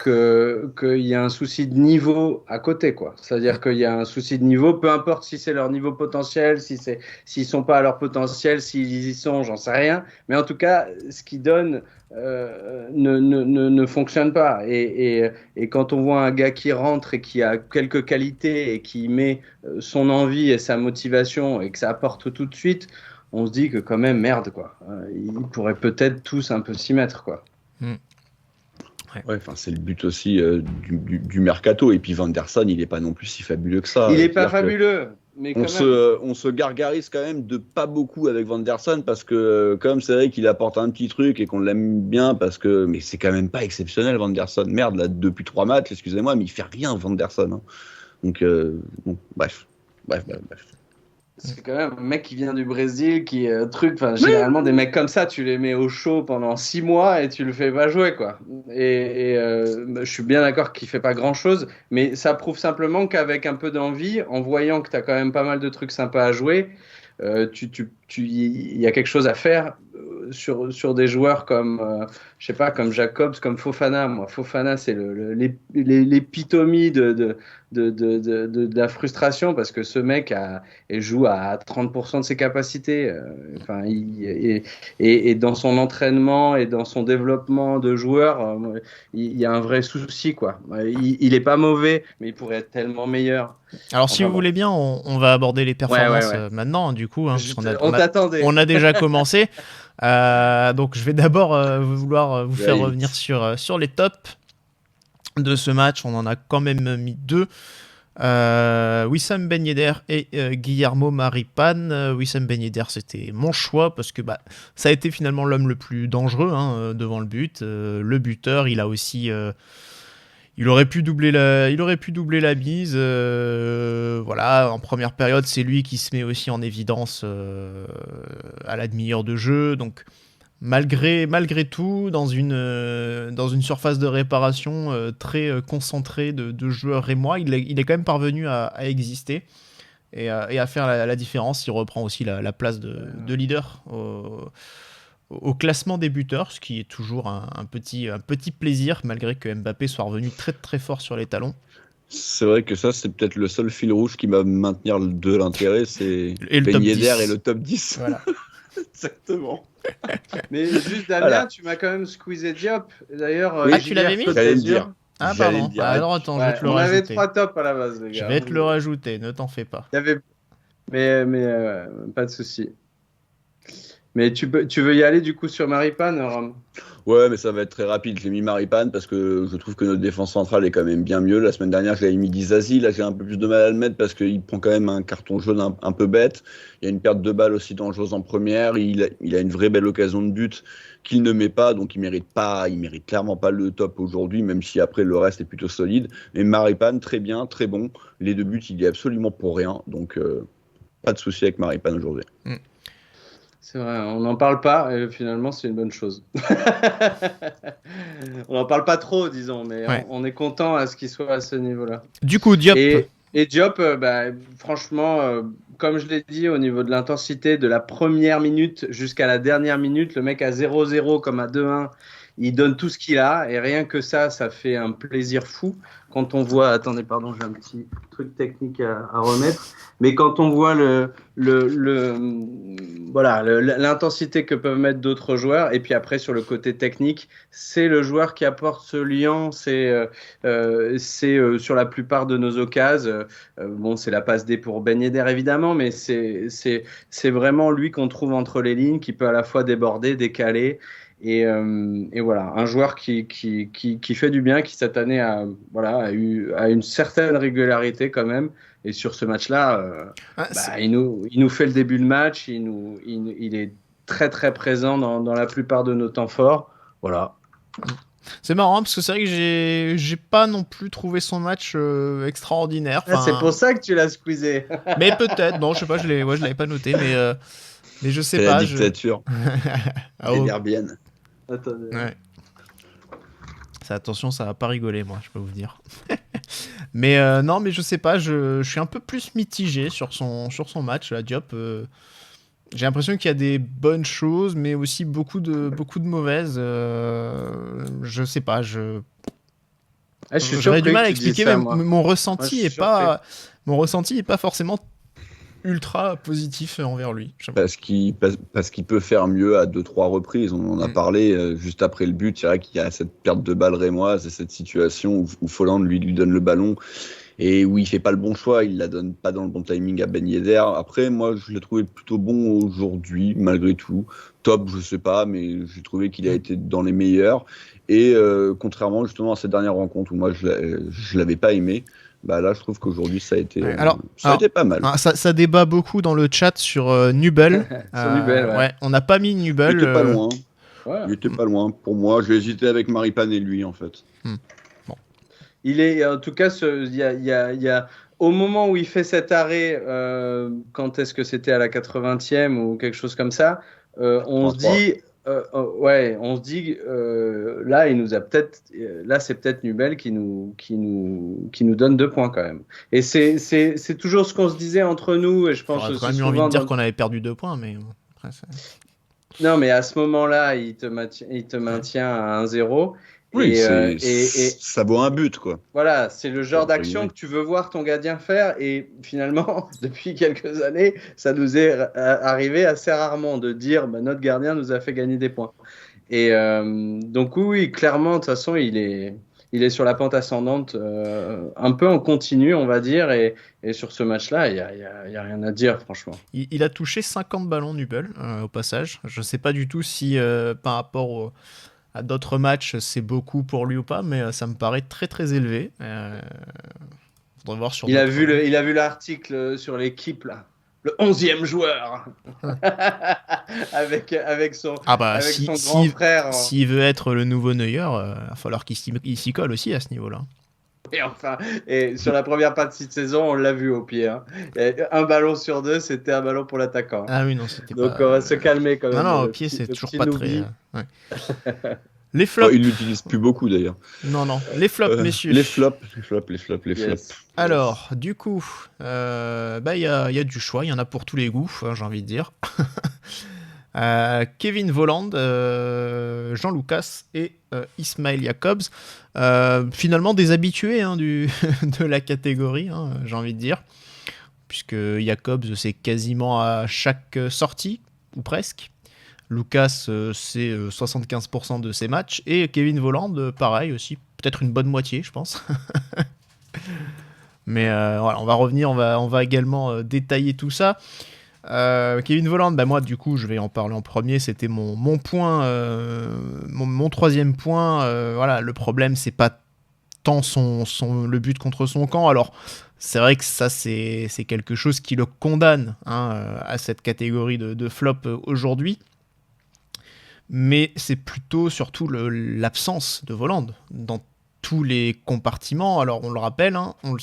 qu'il y a un souci de niveau à côté, quoi. C'est-à-dire qu'il y a un souci de niveau, peu importe si c'est leur niveau potentiel, s'ils sont pas à leur potentiel, s'ils y sont, j'en sais rien. Mais en tout cas, ce qu'ils donnent ne fonctionne pas. Et quand on voit un gars qui rentre et qui a quelques qualités et qui met son envie et sa motivation et que ça apporte tout de suite, on se dit que quand même, merde, quoi. Ils pourraient peut-être tous un peu s'y mettre, quoi. Ouais, c'est le but aussi du mercato. Et puis Vanderson, il n'est pas non plus si fabuleux que ça. Il n'est pas fabuleux. Mais on se gargarise quand même de pas beaucoup avec Vanderson parce que comme c'est vrai qu'il apporte un petit truc et qu'on l'aime bien mais c'est quand même pas exceptionnel Vanderson. Merde, là, depuis 3 matchs, excusez-moi, mais il fait rien Vanderson. Hein. Donc, bon, bref. C'est quand même un mec qui vient du Brésil, généralement des mecs comme ça, tu les mets au chaud pendant 6 mois et tu le fais pas jouer, quoi. Et je suis bien d'accord qu'il fait pas grand chose, mais ça prouve simplement qu'avec un peu d'envie, en voyant que tu as quand même pas mal de trucs sympas à jouer, il y a quelque chose à faire sur des joueurs comme, je sais pas, comme Jacobs, comme Fofana. Moi, Fofana, c'est l'épitomie de la frustration parce que ce mec il joue à 30% de ses capacités. Enfin, et dans son entraînement et dans son développement de joueur, il y a un vrai souci, quoi. Il est pas mauvais, mais il pourrait être tellement meilleur. Alors, si vous voulez bien, on va aborder les performances Ouais. maintenant, du coup. Hein, On t'attendait. On a déjà commencé. Donc, je vais d'abord vouloir vous faire revenir sur les tops de ce match. On en a quand même mis 2. Wissam Ben Yedder et Guillermo Maripane. Wissam Ben Yedder, c'était mon choix parce que ça a été finalement l'homme le plus dangereux devant le but. Le buteur, il a aussi... Il aurait pu doubler la mise. Voilà, en première période, c'est lui qui se met aussi en évidence à la demi-heure de jeu. Donc, malgré tout, dans une surface de réparation très concentrée de joueurs rémois, il est quand même parvenu à exister et à faire la différence. Il reprend aussi la place de leader au classement des buteurs, ce qui est toujours un petit plaisir, malgré que Mbappé soit revenu très très fort sur les talons. C'est vrai que ça, c'est peut-être le seul fil rouge qui va maintenir de l'intérêt, c'est Ben Yedder et le top 10. Voilà. Exactement. Mais juste, Damien, voilà. Tu m'as quand même squeezé Diop. D'ailleurs, tu l'avais mis ? J'allais le dire. Ah, pardon. Alors attends, je vais te le rajouter. On avait 3 tops à la base, les gars. Je vais te le rajouter, ne t'en fais pas. Mais pas de souci. Mais tu veux y aller du coup sur Maripane, Rome ? Ouais, mais ça va être très rapide. J'ai mis Maripane parce que je trouve que notre défense centrale est quand même bien mieux. La semaine dernière, j'avais mis Dizazi. Là, j'ai un peu plus de mal à le mettre parce qu'il prend quand même un carton jaune un peu bête. Il y a une perte de balle aussi dangereuse en première. Il a une vraie belle occasion de but qu'il ne met pas, donc il mérite clairement pas le top aujourd'hui, même si après le reste est plutôt solide. Mais Maripane, très bien, très bon. Les 2 buts, il y est absolument pour rien. Donc, pas de souci avec Maripane aujourd'hui. C'est vrai, on n'en parle pas et finalement c'est une bonne chose. On n'en parle pas trop, disons, mais ouais. on est content à ce qu'il soit à ce niveau-là. Du coup, Diop. Et Diop, franchement, comme je l'ai dit, au niveau de l'intensité de la première minute jusqu'à la dernière minute, le mec à 0-0 comme à 2-1, il donne tout ce qu'il a et rien que ça fait un plaisir fou. Quand on voit, attendez, pardon, j'ai un petit truc technique à remettre, mais quand on voit l'intensité que peuvent mettre d'autres joueurs, et puis après sur le côté technique, c'est le joueur qui apporte ce lien, c'est sur la plupart de nos occasions, c'est la passe D pour Ben Yedder évidemment, mais c'est vraiment lui qu'on trouve entre les lignes, qui peut à la fois déborder, décaler. Et voilà, un joueur qui fait du bien, qui cette année a une certaine régularité quand même. Et sur ce match-là, il nous fait le début de match. Il est très très présent dans la plupart de nos temps forts. Voilà. C'est marrant parce que c'est vrai que j'ai pas non plus trouvé son match extraordinaire. C'est pour ça que tu l'as squeezé. Mais peut-être, non, je sais pas, je l'avais pas noté, mais je sais pas. La dictature. Les herbiennes. Attendez. Ouais. Attention, ça va pas rigoler, moi, je peux vous dire. Mais non, mais je sais pas, je suis un peu plus mitigé sur son match, la Diop. J'ai l'impression qu'il y a des bonnes choses, mais aussi beaucoup de mauvaises. Je sais pas, j'aurais du mal à expliquer, ça, même mon ressenti est pas forcément ultra positif envers lui. Parce qu'il peut faire mieux à 2-3 reprises. On en a parlé juste après le but. C'est vrai qu'il y a cette perte de balle rémoise et cette situation où Folland lui donne le ballon et où il fait pas le bon choix. Il la donne pas dans le bon timing à Ben Yedder. Après, moi, je l'ai trouvé plutôt bon aujourd'hui, malgré tout. Top, je sais pas, mais j'ai trouvé qu'il a été dans les meilleurs. Et contrairement justement à cette dernière rencontre où moi je l'avais pas aimé. Là, je trouve qu'aujourd'hui, ça a été pas mal. Ça débat beaucoup dans le chat sur Nubel. Sur Nubel, ouais. On n'a pas mis Nubel. Il était pas loin. Ouais. Il était pas loin. Pour moi, j'ai hésité avec Maripane et lui, en fait. Bon. Il est, en tout cas, il y a au moment où il fait cet arrêt, quand est-ce que c'était à la 80e ou quelque chose comme ça, on se dit... on se dit là il nous a peut-être c'est peut-être Nubel qui nous donne 2 points quand même. Et c'est toujours ce qu'on se disait entre nous et je pense j'aurais aussi quand même eu envie de dire qu'on avait perdu 2 points, mais après, Non, mais à ce moment-là, il te maintient à 1-0. Oui, Et ça vaut un but, quoi. voilà, c'est le genre Entre d'action guillemets. que tu veux voir ton gardien faire. Et finalement, depuis quelques années, ça nous est arrivé assez rarement de dire notre gardien nous a fait gagner des points. Et donc oui, clairement, de toute façon, il est sur la pente ascendante, un peu en continu, on va dire. Et sur ce match-là, il y a rien à dire, franchement. Il a touché 50 ballons Nubel, au passage. Je sais pas du tout si par rapport à d'autres matchs, c'est beaucoup pour lui ou pas, mais ça me paraît très très élevé. Faudrait voir sur Il a d'autres- vu l'article sur l'équipe, là. Le 11e joueur. avec son, Ah bah, avec si- son si- grand frère. S'il veut être le nouveau Neuer, va falloir qu'il s'y colle aussi à ce niveau-là. Et sur la première partie de saison, on l'a vu au pied. Hein. Et un ballon sur deux, c'était un ballon pour l'attaquant. Ah oui, non, c'était Donc pas... on va se calmer quand même. Non, Le au pied, petit- c'est le toujours petit pas Noubi. très... ouais. Les flops. Il l'utilise plus beaucoup, d'ailleurs. Non, les flops, messieurs. Les flops. Yes. Alors, du coup, il y a du choix, il y en a pour tous les goûts, hein, j'ai envie de dire. Kevin Volland, Jean Lucas et Ismail Jacobs. Finalement des habitués de la catégorie, hein, j'ai envie de dire. Puisque Jacobs, c'est quasiment à chaque sortie, ou presque. Lucas, c'est 75% de ses matchs. Et Kevin Volland, pareil aussi, peut-être une bonne moitié, je pense. Mais voilà, on va revenir, on va également détailler tout ça. Kevin Volland, moi du coup je vais en parler en premier, c'était mon point, mon troisième point. Voilà, le problème c'est pas tant le but contre son camp. Alors c'est vrai que ça c'est quelque chose qui le condamne à cette catégorie de flop aujourd'hui, mais c'est plutôt surtout l'absence de Volland dans tous les compartiments. Alors on le rappelle, on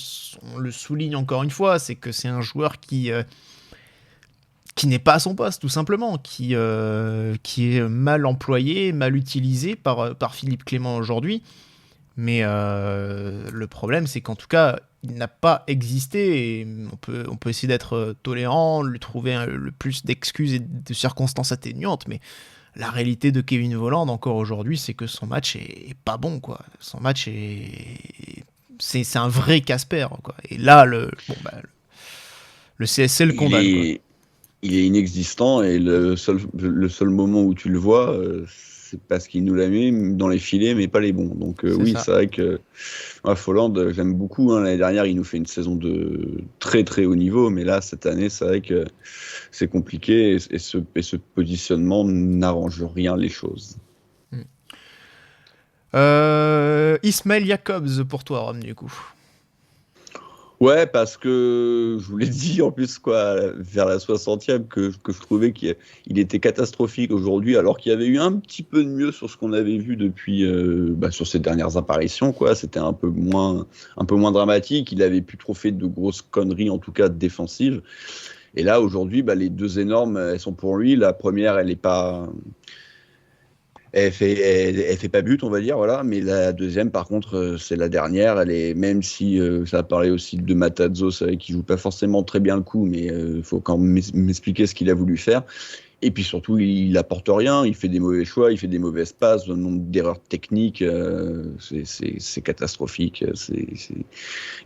le souligne encore une fois, c'est que c'est un joueur qui n'est pas à son poste, tout simplement, qui est mal employé, mal utilisé par Philippe Clément aujourd'hui. Mais le problème, c'est qu'en tout cas, il n'a pas existé. Et on peut essayer d'être tolérant, lui trouver le plus d'excuses et de circonstances atténuantes, mais la réalité de Kevin Volland, encore aujourd'hui, c'est que son match est pas bon, quoi. Son match c'est un vrai Casper, quoi. Et là, le CSC le condamne, quoi. Il est inexistant et le seul moment où tu le vois, c'est parce qu'il nous l'a mis dans les filets, mais pas les bons. Donc oui, c'est vrai que Volland, j'aime beaucoup. L'année dernière, il nous fait une saison de très très haut niveau, mais là, cette année, c'est vrai que c'est compliqué et ce positionnement n'arrange rien les choses. Ismail Jacobs pour toi, Rome, du coup. Ouais, parce que je vous l'ai dit en plus vers la 60e que je trouvais qu'il était catastrophique aujourd'hui, alors qu'il y avait eu un petit peu de mieux sur ce qu'on avait vu depuis sur ses dernières apparitions, quoi. C'était un peu moins dramatique. Il avait plus trop fait de grosses conneries, en tout cas défensives. Et là aujourd'hui, les deux énormes, elles sont pour lui. La première, elle fait pas but, on va dire, voilà. Mais la deuxième, par contre, c'est la dernière. Elle est, même si ça a parlé aussi de Matarazzo, c'est vrai qu'il joue pas forcément très bien le coup, mais faut quand même m'expliquer ce qu'il a voulu faire. Et puis surtout, il apporte rien. Il fait des mauvais choix, il fait des mauvaises passes, un nombre d'erreurs techniques, c'est catastrophique.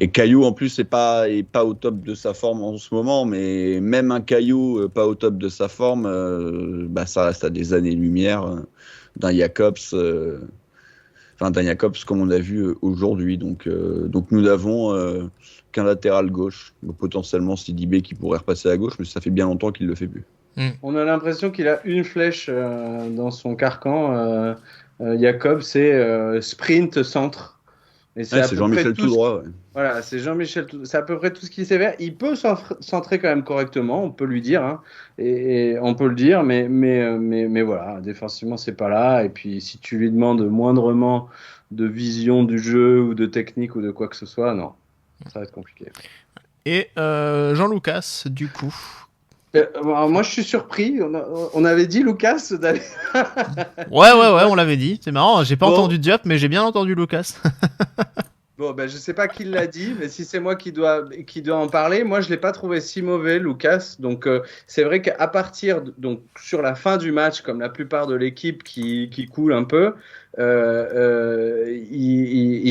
Et Caillou, en plus, est pas au top de sa forme en ce moment, mais même un Caillou pas au top de sa forme, ça reste à des années-lumière d'un Jacobs, comme on a vu aujourd'hui. Donc nous n'avons qu'un latéral gauche, potentiellement Sidibé qui pourrait repasser à gauche, mais ça fait bien longtemps qu'il le fait plus. On a l'impression qu'il a une flèche dans son carcan. Jacob, c'est sprint centre. Et c'est Jean-Michel tout droit. Ouais. Voilà, c'est Jean-Michel. C'est à peu près tout ce qu'il sait faire. Il peut centrer quand même correctement, on peut lui dire, et on peut le dire, mais voilà, défensivement c'est pas là. Et puis si tu lui demandes moindrement de vision du jeu ou de technique ou de quoi que ce soit, non, ça va être compliqué. Et Jean Lucas, du coup. Alors moi je suis surpris. On avait dit Lucas d'aller. ouais, on l'avait dit. C'est marrant. J'ai pas entendu Diop, mais j'ai bien entendu Lucas. Bon, ben, je sais pas qui l'a dit, mais si c'est moi qui dois en parler, moi je l'ai pas trouvé si mauvais, Lucas. Donc c'est vrai qu'à partir donc sur la fin du match, comme la plupart de l'équipe qui coule un peu, il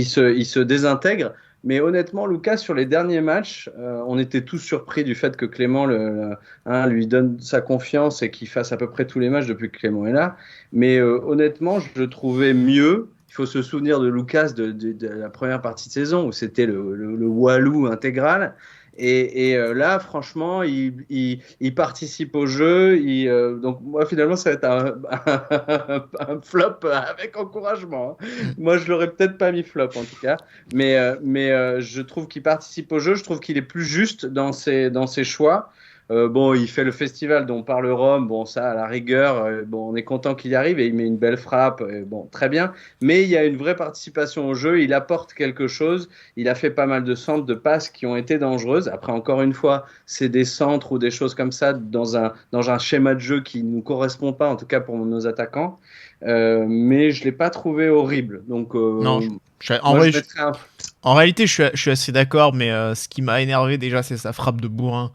se désintègre. Mais honnêtement, Lucas, sur les derniers matchs, on était tous surpris du fait que Clément lui donne sa confiance et qu'il fasse à peu près tous les matchs depuis que Clément est là. Mais honnêtement, je le trouvais mieux. Il faut se souvenir de Lucas de la première partie de saison où c'était le Walou intégral. Et là, franchement, il participe au jeu. Donc, moi, finalement, ça va être un flop avec encouragement. Hein. Moi, je l'aurais peut-être pas mis flop, en tout cas. Mais je trouve qu'il participe au jeu. Je trouve qu'il est plus juste dans ses choix. Bon, il fait le festival dont parle Rome. Bon, ça, à la rigueur, bon, on est content qu'il y arrive et il met une belle frappe. Bon, très bien. Mais il y a une vraie participation au jeu. Il apporte quelque chose. Il a fait pas mal de centres, de passes qui ont été dangereuses. Après, encore une fois, c'est des centres ou des choses comme ça dans un schéma de jeu qui ne nous correspond pas, en tout cas pour nos attaquants. Mais je l'ai pas trouvé horrible. Donc, Non, en réalité, je suis assez d'accord, mais ce qui m'a énervé déjà, c'est sa frappe de bourrin.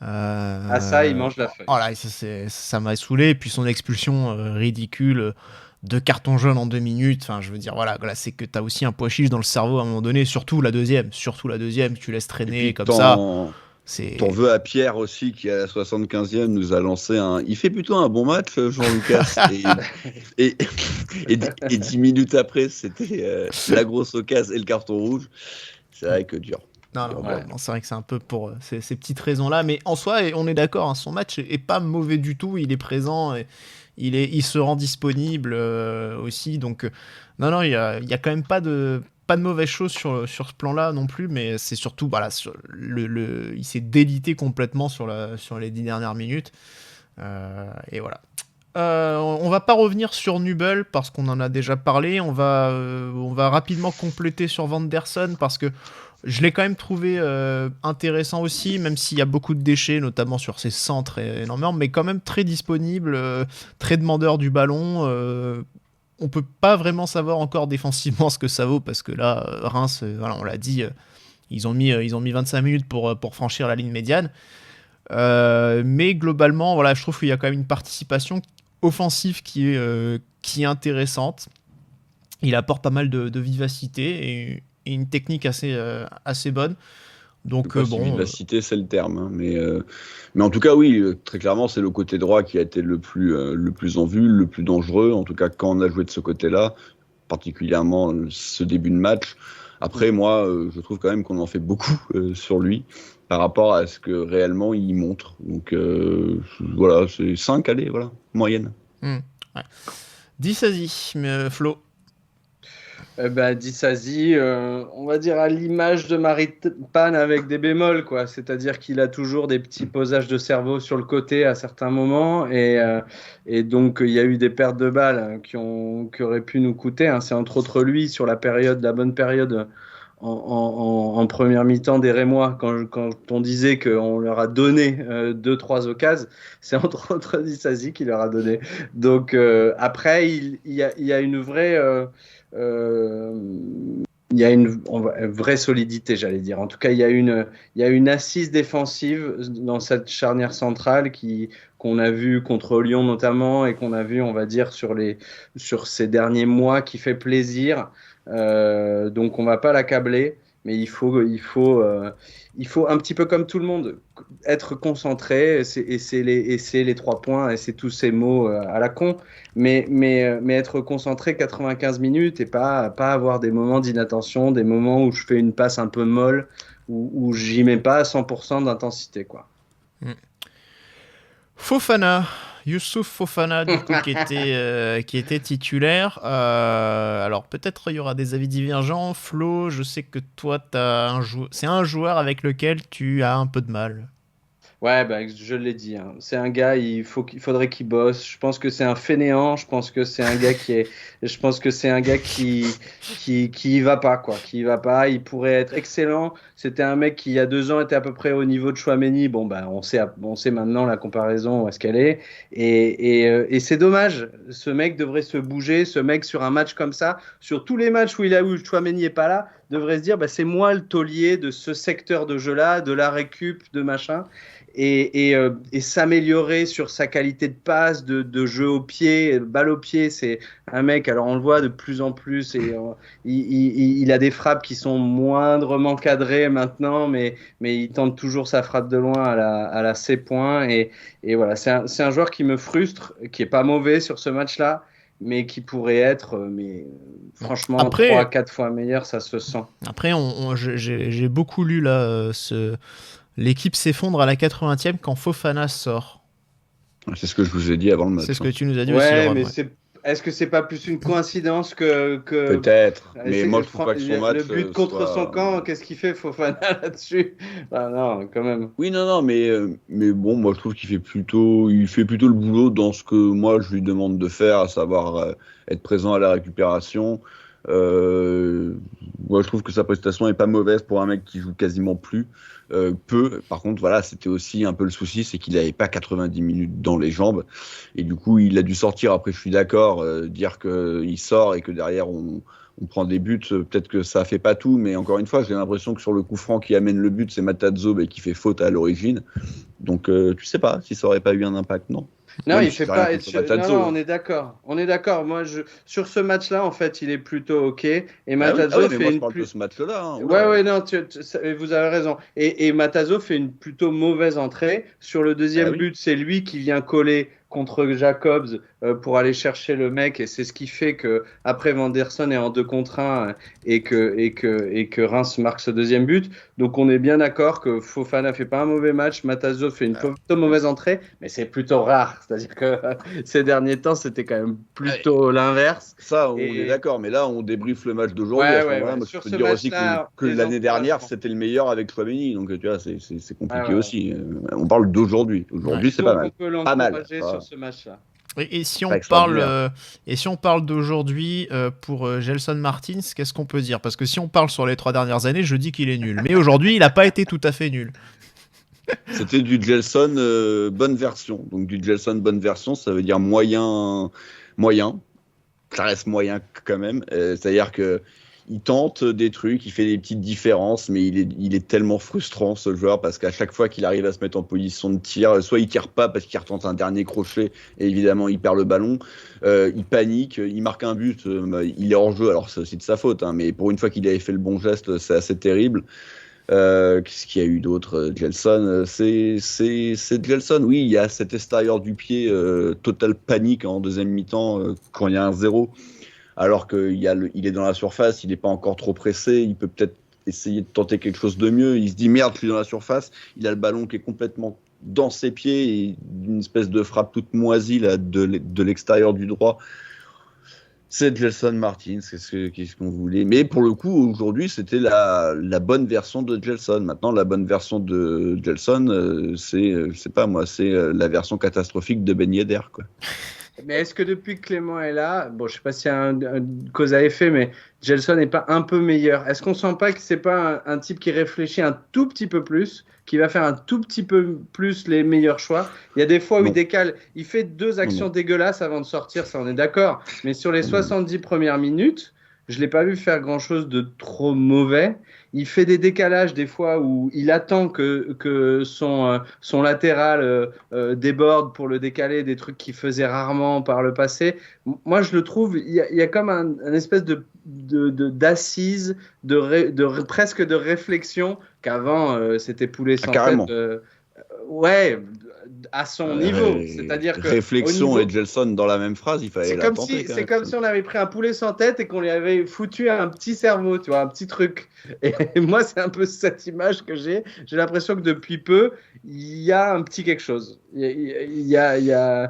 Ça, il mange la feuille. Voilà, ça m'a saoulé. Et puis son expulsion ridicule, 2 cartons jaunes en 2 minutes. Enfin, je veux dire, voilà, c'est que t'as aussi un pois chiche dans le cerveau à un moment donné, surtout la deuxième, tu laisses traîner comme ça. T'en veux à Pierre aussi, qui à la 75e nous a lancé il fait plutôt un bon match, Jean-Lucas. et 10 minutes après, c'était la grosse occasion et le carton rouge. C'est vrai que dur. Non, c'est vrai que c'est un peu pour ces petites raisons-là, mais en soi, on est d'accord, hein, son match est pas mauvais du tout, il est présent, et il se rend disponible aussi, donc non, il y a quand même pas de mauvaises choses sur ce plan-là non plus, mais c'est surtout, voilà, il s'est délité complètement sur les 10 dernières minutes, et voilà. On va pas revenir sur Nubel parce qu'on en a déjà parlé, on va rapidement compléter sur Vanderson parce que je l'ai quand même trouvé intéressant aussi, même s'il y a beaucoup de déchets, notamment sur ses centres énormément, mais quand même très disponible, très demandeur du ballon. On peut pas vraiment savoir encore défensivement ce que ça vaut, parce que là, Reims, voilà, on l'a dit, ils ont mis 25 minutes pour franchir la ligne médiane. Mais globalement, voilà, je trouve qu'il y a quand même une participation offensive qui est intéressante. Il apporte pas mal de vivacité et une technique assez bonne. Donc vivacité, c'est le terme, hein, mais en tout cas oui, très clairement c'est le côté droit qui a été le plus en vue, le plus dangereux, en tout cas quand on a joué de ce côté-là, particulièrement ce début de match. Après moi je trouve quand même qu'on en fait beaucoup sur lui par rapport à ce que réellement il montre. Donc voilà, c'est 5, allez, voilà, moyenne. Ouais. Dissasi, Flo. Dissasi, on va dire à l'image de Maripane avec des bémols, quoi. C'est-à-dire qu'il a toujours des petits posages de cerveau sur le côté à certains moments, et donc il y a eu des pertes de balles qui auraient pu nous coûter. Hein. C'est entre autres lui sur la bonne période en première mi-temps des Rémois, quand on disait qu'on leur a donné 2-3 occasions, c'est entre autres Dissasi qui leur a donné. Donc après il y a une vraie il y a une vraie solidité, j'allais dire. En tout cas, il y a une assise défensive dans cette charnière centrale qu'on a vu contre Lyon notamment, et qu'on a vu, on va dire, sur ces derniers mois, qui fait plaisir. Donc, on va pas l'accabler, mais il faut un petit peu comme tout le monde être concentré, et c'est les 3 points, et c'est tous ces mots à la con, mais être concentré 95 minutes et pas avoir des moments d'inattention, des moments où je fais une passe un peu molle, où j'y mets pas à 100% d'intensité, quoi. Fofana, Youssouf Fofana, du coup, qui était titulaire. Alors peut-être il y aura des avis divergents. Flo, je sais que toi c'est un joueur avec lequel tu as un peu de mal. Ouais, je l'ai dit, hein. C'est un gars, il faudrait qu'il bosse. Je pense que c'est un fainéant. Je pense que c'est un gars qui y va pas, quoi. Qui y va pas. Il pourrait être excellent. C'était un mec qui, il y a 2 ans, était à peu près au niveau de Tchouaméni. Bon, on sait maintenant la comparaison, où est-ce qu'elle est. Et c'est dommage. Ce mec devrait se bouger. Ce mec, sur un match comme ça, sur tous les matchs où Tchouaméni est pas là, devrait se dire c'est moi le taulier de ce secteur de jeu-là, de la récup, de machin, et s'améliorer sur sa qualité de passe, de jeu au pied, balle au pied. C'est un mec, alors on le voit de plus en plus, et il a des frappes qui sont moindrement cadrées maintenant, mais il tente toujours sa frappe de loin à la C points, et voilà, c'est un joueur qui me frustre, qui est pas mauvais sur ce match-là, mais qui pourrait être, franchement, 3-4 fois meilleur, ça se sent. Après, j'ai beaucoup lu là, l'équipe s'effondre à la 80e quand Fofana sort. C'est ce que je vous ai dit avant le match. C'est ce que tu nous as dit aussi. Mais est-ce que c'est pas plus une coïncidence que... Peut-être, mais moi je trouve pas que son match... Le but contre son camp, qu'est-ce qu'il fait Fofana là-dessus? Non, quand même. Oui, non, mais bon, moi je trouve qu'il fait plutôt le boulot dans ce que moi je lui demande de faire, à savoir être présent à la récupération. Moi je trouve que sa prestation est pas mauvaise pour un mec qui joue quasiment plus. Peu. Par contre, voilà, c'était aussi un peu le souci, c'est qu'il n'avait pas 90 minutes dans les jambes, et du coup, il a dû sortir. Après, je suis d'accord, dire qu'il sort et que derrière on prend des buts, peut-être que ça fait pas tout, mais encore une fois, j'ai l'impression que sur le coup franc qui amène le but, c'est Matazo qui fait faute à l'origine. Donc, tu sais pas si ça aurait pas eu un impact, non? Non, oui, il fait pas. Non, on est d'accord. Moi, sur ce match-là, en fait, il est plutôt ok. Et Matazo fait une de ce match-là. Hein. Ouais, non, vous avez raison. Et Matazo fait une plutôt mauvaise entrée. Sur le deuxième but, c'est lui qui vient coller contre Jacobs pour aller chercher le mec, et c'est ce qui fait que après Vanderson est en 2 contre 1 et que Reims marque ce deuxième but. Donc on est bien d'accord que Fofana fait pas un mauvais match, Matazo fait une plutôt mauvaise entrée, mais c'est plutôt rare. C'est-à-dire que ces derniers temps, c'était quand même plutôt l'inverse. Ça, on est d'accord, mais là on débriefe le match d'aujourd'hui. Moi, je peux dire aussi que l'année dernière c'était le meilleur avec Chouameni, donc tu vois, c'est compliqué aussi. On parle d'aujourd'hui. Aujourd'hui, c'est pas mal. On peut l'encourager sur ce match-là. Et si on parle d'aujourd'hui pour Gelson Martins, qu'est-ce qu'on peut dire? Parce que si on parle sur les 3 dernières années, je dis qu'il est nul. Mais aujourd'hui, il n'a pas été tout à fait nul. C'était du Gelson bonne version. Donc du Gelson bonne version, ça veut dire moyen. Ça reste moyen quand même. C'est-à-dire que il tente des trucs, il fait des petites différences, mais il est tellement frustrant, ce joueur, parce qu'à chaque fois qu'il arrive à se mettre en position de tir, soit il tire pas parce qu'il retente un dernier crochet et évidemment il perd le ballon, il panique, il marque un but, il est hors jeu, alors c'est aussi de sa faute, hein, mais pour une fois qu'il avait fait le bon geste, c'est assez terrible. Qu'est-ce qu'il y a eu d'autre? Gelson, c'est Gelson, oui, il y a cet extérieur du pied, total panique en deuxième mi-temps quand il y a un 0. Alors qu'il est dans la surface, il n'est pas encore trop pressé, il peut peut-être essayer de tenter quelque chose de mieux. Il se dit merde, je suis dans la surface, il a le ballon qui est complètement dans ses pieds, et une espèce de frappe toute moisie là, de l'extérieur du droit. C'est Gelson Martins, qu'est-ce qu'on voulait. Mais pour le coup, aujourd'hui, c'était la bonne version de Gelson. Maintenant, la bonne version de Gelson, je sais pas moi, c'est la version catastrophique de Ben Yedder, quoi. Mais est-ce que depuis que Clément est là, bon, je sais pas s'il y a une cause à effet, mais Gelson n'est pas un peu meilleur? Est-ce qu'on sent pas que c'est pas un type qui réfléchit un tout petit peu plus, qui va faire un tout petit peu plus les meilleurs choix? Il y a des fois où il décale, il fait 2 actions dégueulasses avant de sortir, ça on est d'accord, mais sur les 70 premières minutes, je l'ai pas vu faire grand-chose de trop mauvais. Il fait des décalages des fois où il attend que son latéral déborde pour le décaler, des trucs qu'il faisait rarement par le passé. Moi, je le trouve, il y a comme un espèce d'assise, presque de réflexion qu'avant c'était poulet sans tête. Ouais, à son niveau. C'est-à-dire que réflexion et Gelson dans la même phrase, il fallait la tenter. C'est comme si on avait pris un poulet sans tête et qu'on lui avait foutu un petit cerveau, tu vois, un petit truc. Et moi, c'est un peu cette image que j'ai. J'ai l'impression que depuis peu, il y a un petit quelque chose. Merci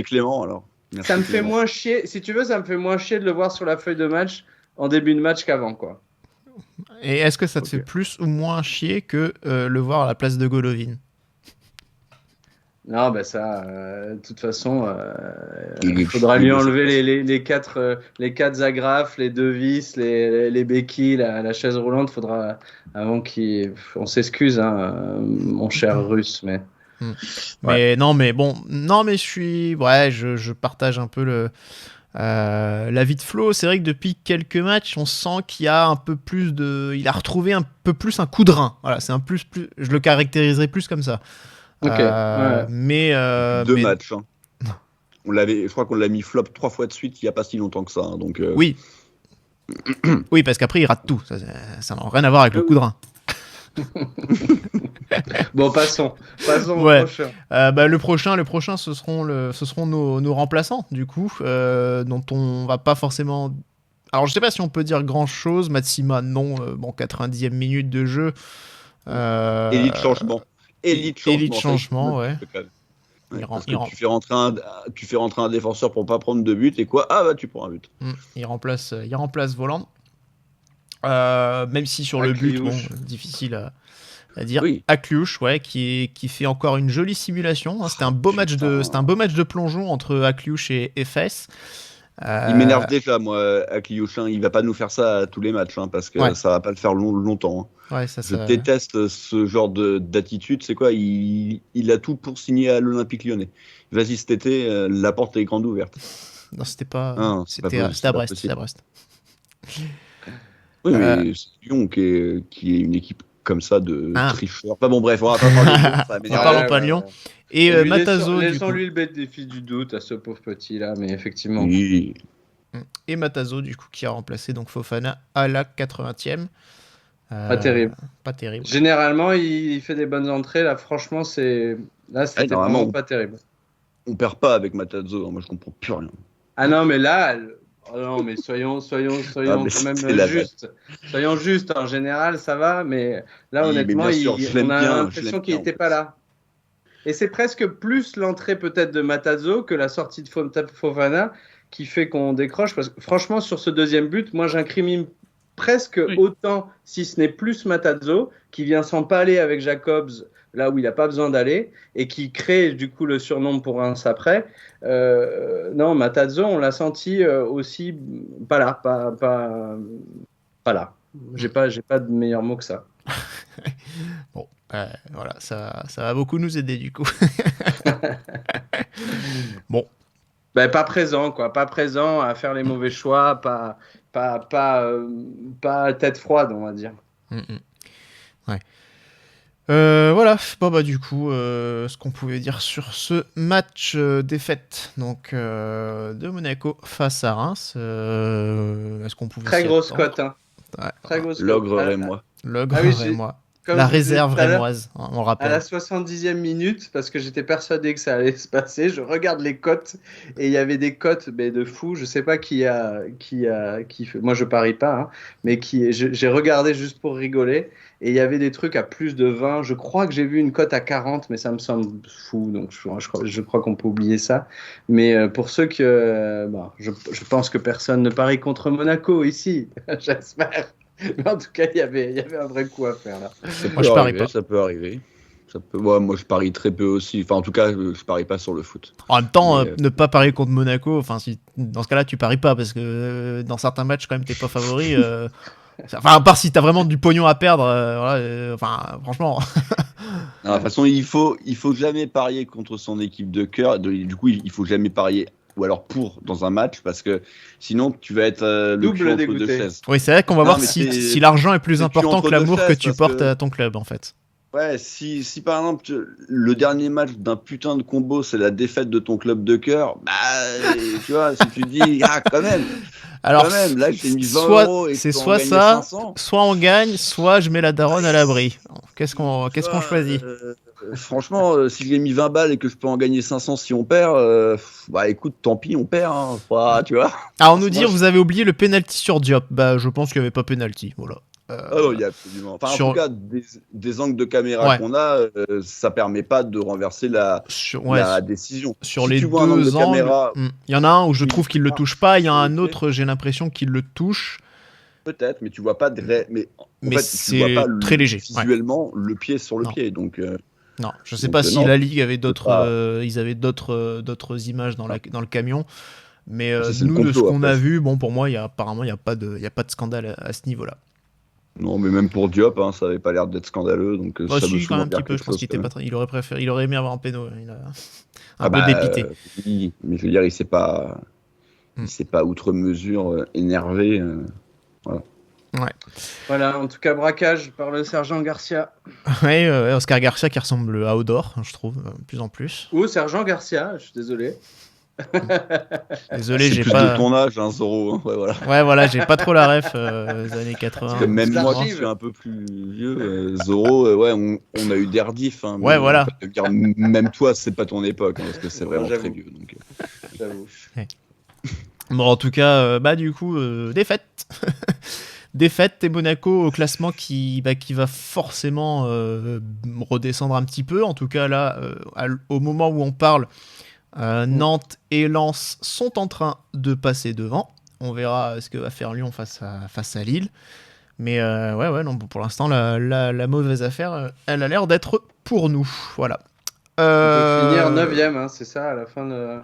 Clément, alors. Ça me fait moins chier. Si tu veux, ça me fait moins chier de le voir sur la feuille de match en début de match qu'avant, quoi. Et est-ce que ça te fait plus ou moins chier que le voir à la place de Golovin? Non, ça, de toute façon, il faudra lui enlever les 4 agrafes, les 2 vis, les béquilles, la chaise roulante. Faudra avant on s'excuse, hein, mon cher Russe, mais. Mais je partage un peu La vie de Flo, c'est vrai que depuis quelques matchs, on sent qu'il y a un peu plus il a retrouvé un peu plus un coup de rein. Voilà, c'est un plus, je le caractériserais plus comme ça. Ok, ouais. Mais Deux matchs. Hein. Je crois qu'on l'a mis flop 3 fois de suite il n'y a pas si longtemps que ça. Hein, donc, Oui. Oui, parce qu'après, il rate tout. Ça n'a rien à voir avec le coup de rein. Bon, passons Ouais. au prochain. Le prochain, ce seront nos remplaçants, du coup, dont on va pas forcément... Alors, je sais pas si on peut dire grand-chose. Matsima, non. 90e minute de jeu. Élite changement. Élite changement, ouais. Tu fais rentrer un défenseur pour pas prendre de but et quoi ? Ah bah tu prends un but. Il remplace Voland. Même si sur le but, difficile à dire. Oui. Akliouche, ouais, qui fait encore une jolie simulation. Hein. C'était un beau match de plongeon entre Akliouche et Efes. Il m'énerve déjà, moi, Akliouche. Il va pas nous faire ça à tous les matchs, hein, parce que ça va pas le faire longtemps. Hein. Ouais, Je déteste ce genre d'attitude. C'est quoi ? Il a tout pour signer à l'Olympique Lyonnais. Vas-y, cet été, la porte est grande ouverte. Non, c'était pas. Non, c'était à Brest. C'était à Brest. Oui, mais c'est Lyon qui est une équipe comme ça de tricheurs. Enfin bon, bref, on va pas parler de Lyon. Parlons pas de Lyon. Et Matazo. Laissons-lui le bénéfice du doute à ce pauvre petit là, mais effectivement. Oui. Et Matazo, du coup, qui a remplacé donc Fofana à la 80e. Pas terrible. Pas terrible. Généralement, il fait des bonnes entrées. Là, franchement, c'était vraiment pas terrible. On perd pas avec Matazo. Moi, je comprends plus rien. Ah non, mais là. Oh non, mais soyons quand même justes. Soyons justes, en général, ça va, mais là, honnêtement, on a l'impression qu'il n'était pas là. Et c'est presque plus l'entrée peut-être de Matazo que la sortie de Fofana qui fait qu'on décroche. Parce que franchement, sur ce deuxième but, moi, j'incrimine presque autant, si ce n'est plus Matazo, qui vient s'empaler avec Jacobs là où il n'a pas besoin d'aller, et qui crée du coup le surnombre pour un après. Non, Matazo, on l'a senti aussi pas là, pas là. J'ai pas de meilleur mot que ça. Bon, voilà, ça va beaucoup nous aider du coup. Bon. Ben, pas présent, quoi. Pas présent à faire les mauvais choix, pas tête froide, on va dire. Ouais. Voilà, du coup, ce qu'on pouvait dire sur ce match défaite donc de Monaco face à Reims. Est-ce qu'on pouvait très grosse cote, hein. Ouais. Très grosse L'ogre rémois. L'ogre rémois. La réserve rémoise, on rappelle. À la 70e minute, parce que j'étais persuadé que ça allait se passer, je regarde les cotes et il y avait des cotes de fou. Je sais pas qui fait. Moi je parie pas, hein, mais j'ai regardé juste pour rigoler et il y avait des trucs à plus de 20. Je crois que j'ai vu une cote à 40, mais ça me semble fou, donc je crois qu'on peut oublier ça. Mais pour ceux que, je pense que personne ne parie contre Monaco ici, j'espère. Mais en tout cas, il y avait un vrai coup à faire là. Moi, je parie pas. Ça peut arriver. Ouais, moi, je parie très peu aussi. Enfin, en tout cas, je parie pas sur le foot. En même temps, ne pas parier contre Monaco, dans ce cas-là, tu paries pas parce que dans certains matchs, quand même, t'es pas favori. À part si t'as vraiment du pognon à perdre, franchement. Non, de toute façon, il faut jamais parier contre son équipe de cœur. Du coup, il faut jamais parier. Ou alors dans un match, parce que sinon tu vas être le cul entre deux chaises. Oui, c'est vrai qu'on va voir si l'argent est plus important que l'amour que tu portes à ton club, en fait. Ouais, si par exemple le dernier match d'un putain de combo c'est la défaite de ton club de cœur, tu vois, si tu dis quand même. Alors, quand même, là j'ai mis 20 euros et c'est soit ça, 500. Soit on gagne, soit je mets la daronne à l'abri. Qu'est-ce qu'on choisit? Franchement, si j'ai mis 20 balles et que je peux en gagner 500 si on perd, écoute, tant pis, on perd, hein, tu vois. Alors on nous dit, vous avez oublié le penalty sur Diop. Je pense qu'il n'y avait pas penalty, voilà. Non, il y a absolument. Enfin, en tout cas, des angles de caméra qu'on a, ça permet pas de renverser la décision. Sur les deux angles, caméra, il y en a un où je trouve qu'il le touche pas, il y a un autre, j'ai l'impression qu'il le touche. Peut-être, mais tu vois pas c'est tu vois pas très léger. Visuellement, le pied sur le pied, donc. Non, je sais pas si la Ligue avait ils avaient d'autres images dans le camion. Mais nous, de ce qu'on a vu, pour moi, apparemment, il n'y a pas de scandale à ce niveau-là. Non, mais même pour Diop, ça avait pas l'air d'être scandaleux, donc ça si, me quand même un petit peu. Je pense qu'il était pas il aurait aimé avoir un péno. Il a un peu dépité. Oui, mais je veux dire, il s'est pas il s'est pas outre mesure énervé. Voilà, en tout cas, braquage par le sergent Garcia. Ouais, Oscar Garcia qui ressemble à Odor, je trouve, de plus en plus. Ou sergent Garcia, je suis désolé. Désolé, C'est j'ai plus pas. de ton âge, hein, Zoro. Hein. Ouais, voilà. Ouais, voilà, j'ai pas trop la ref des années 80. Parce que même ça moi arrive. qui suis un peu plus vieux, Zoro, ouais, on a eu des rediffs. Hein, Ouais, mais voilà. on peut dire, même toi, c'est pas ton époque, hein, parce que c'est vraiment J'avoue. très vieux. Donc, J'avoue. Bon, en tout cas, du coup, défaite. Défaite et Monaco au classement qui va forcément redescendre un petit peu. En tout cas, là, au moment où on parle, Nantes et Lens sont en train de passer devant. On verra ce que va faire Lyon face à Lille. Mais non, pour l'instant, la mauvaise affaire, elle a l'air d'être pour nous. Voilà. On peut finir 9ème, hein, c'est ça, à la fin de...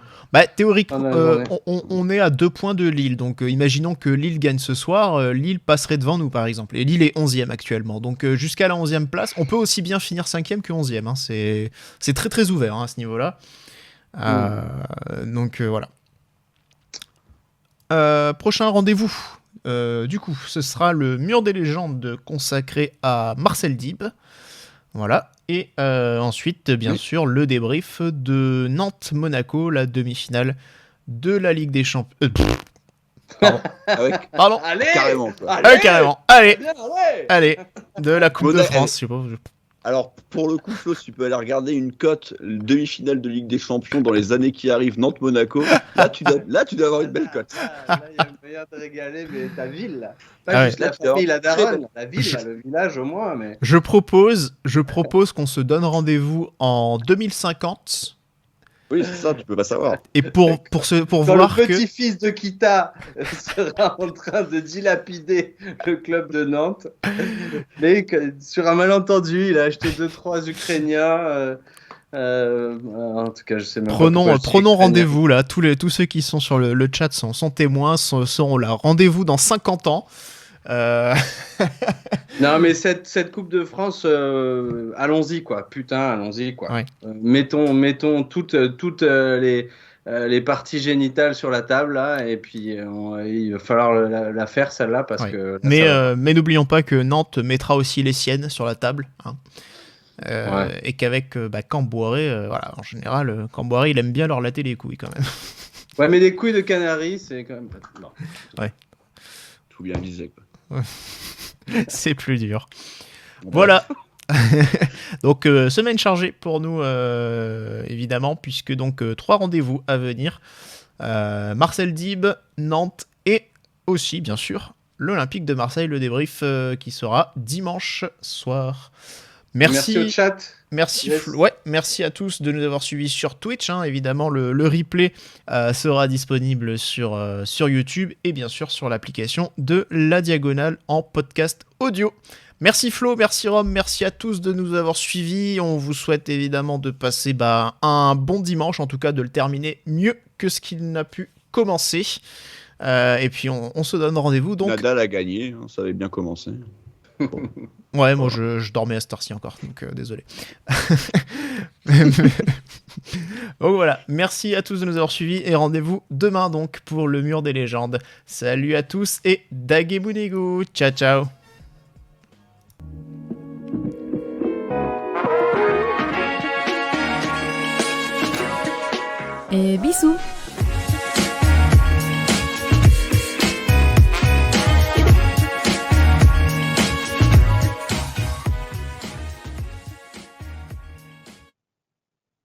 Théoriquement, Fin de la journée. on est à 2 points de Lille. Donc, imaginons que Lille gagne ce soir. Lille passerait devant nous, par exemple. Et Lille est 11e actuellement. Donc, jusqu'à la 11e place, on peut aussi bien finir 5e que 11e. Hein. C'est très, très ouvert à ce niveau-là. Donc, voilà. Prochain rendez-vous. Du coup, ce sera le mur des légendes consacré à Marcel Dib. Voilà. Et ensuite, bien sûr, le débrief de Nantes-Monaco, la demi-finale de la Ligue des Champions. Pardon. Allez, carrément. Quoi. Carrément. Allez, bien, ouais. allez, de la Coupe de France. Je sais pas. Alors, pour le coup, Flo, si tu peux aller regarder une cote demi-finale de Ligue des Champions dans les années qui arrivent, Nantes-Monaco, là, tu dois avoir une belle cote. Là, il y a moyen de régaler, mais ta ville, là. Pas juste la Ouais. famille, la daronne, la ville, là, le village au moins, mais... Je propose qu'on se donne rendez-vous en 2050 Oui, c'est ça, tu peux pas savoir. et pour Quand voir le que petit-fils de Kita sera en train de dilapider le club de Nantes, mais sur un malentendu, il a acheté 2-3 Ukrainiens. En tout cas, je sais même pas pourquoi je dis prenons Ukrainiens. rendez-vous là. Tous ceux qui sont sur le chat sont témoins, seront là. Rendez-vous dans 50 ans. Non, mais cette Coupe de France, allons-y, quoi. Putain, allons-y, quoi. Ouais. Mettons toutes les parties génitales sur la table, là, et puis il va falloir la faire, celle-là, parce Ouais. que... là, Mais n'oublions pas que Nantes mettra aussi les siennes sur la table. Hein. Ouais. Et qu'avec Camboiré, voilà, en général, Camboiré, il aime bien leur latter les couilles quand même. Ouais, mais les couilles de Canaries, c'est quand même pas... Non. Tout bien visé. Quoi. C'est plus dur. Voilà. Donc, semaine chargée pour nous, évidemment, puisque donc 3 rendez-vous à venir. Marcel Dib, Nantes et aussi, bien sûr, l'Olympique de Marseille, le débrief qui sera dimanche soir. Merci au chat. Merci, Yes. merci à tous de nous avoir suivis sur Twitch. Hein. Évidemment, le replay sera disponible sur YouTube et bien sûr sur l'application de La Diagonale en podcast audio. Merci Flo, merci Rome, merci à tous de nous avoir suivis. On vous souhaite évidemment de passer un bon dimanche, en tout cas de le terminer mieux que ce qu'il n'a pu commencer. Et puis on se donne rendez-vous donc. Nadal a gagné, hein, ça avait bien commencé. Ouais, moi je dormais à cette heure-ci encore, donc désolé. Donc voilà, merci à tous de nous avoir suivis et rendez-vous demain donc pour le mur des légendes. Salut à tous et Dagebunegu, ciao ciao. Et bisous.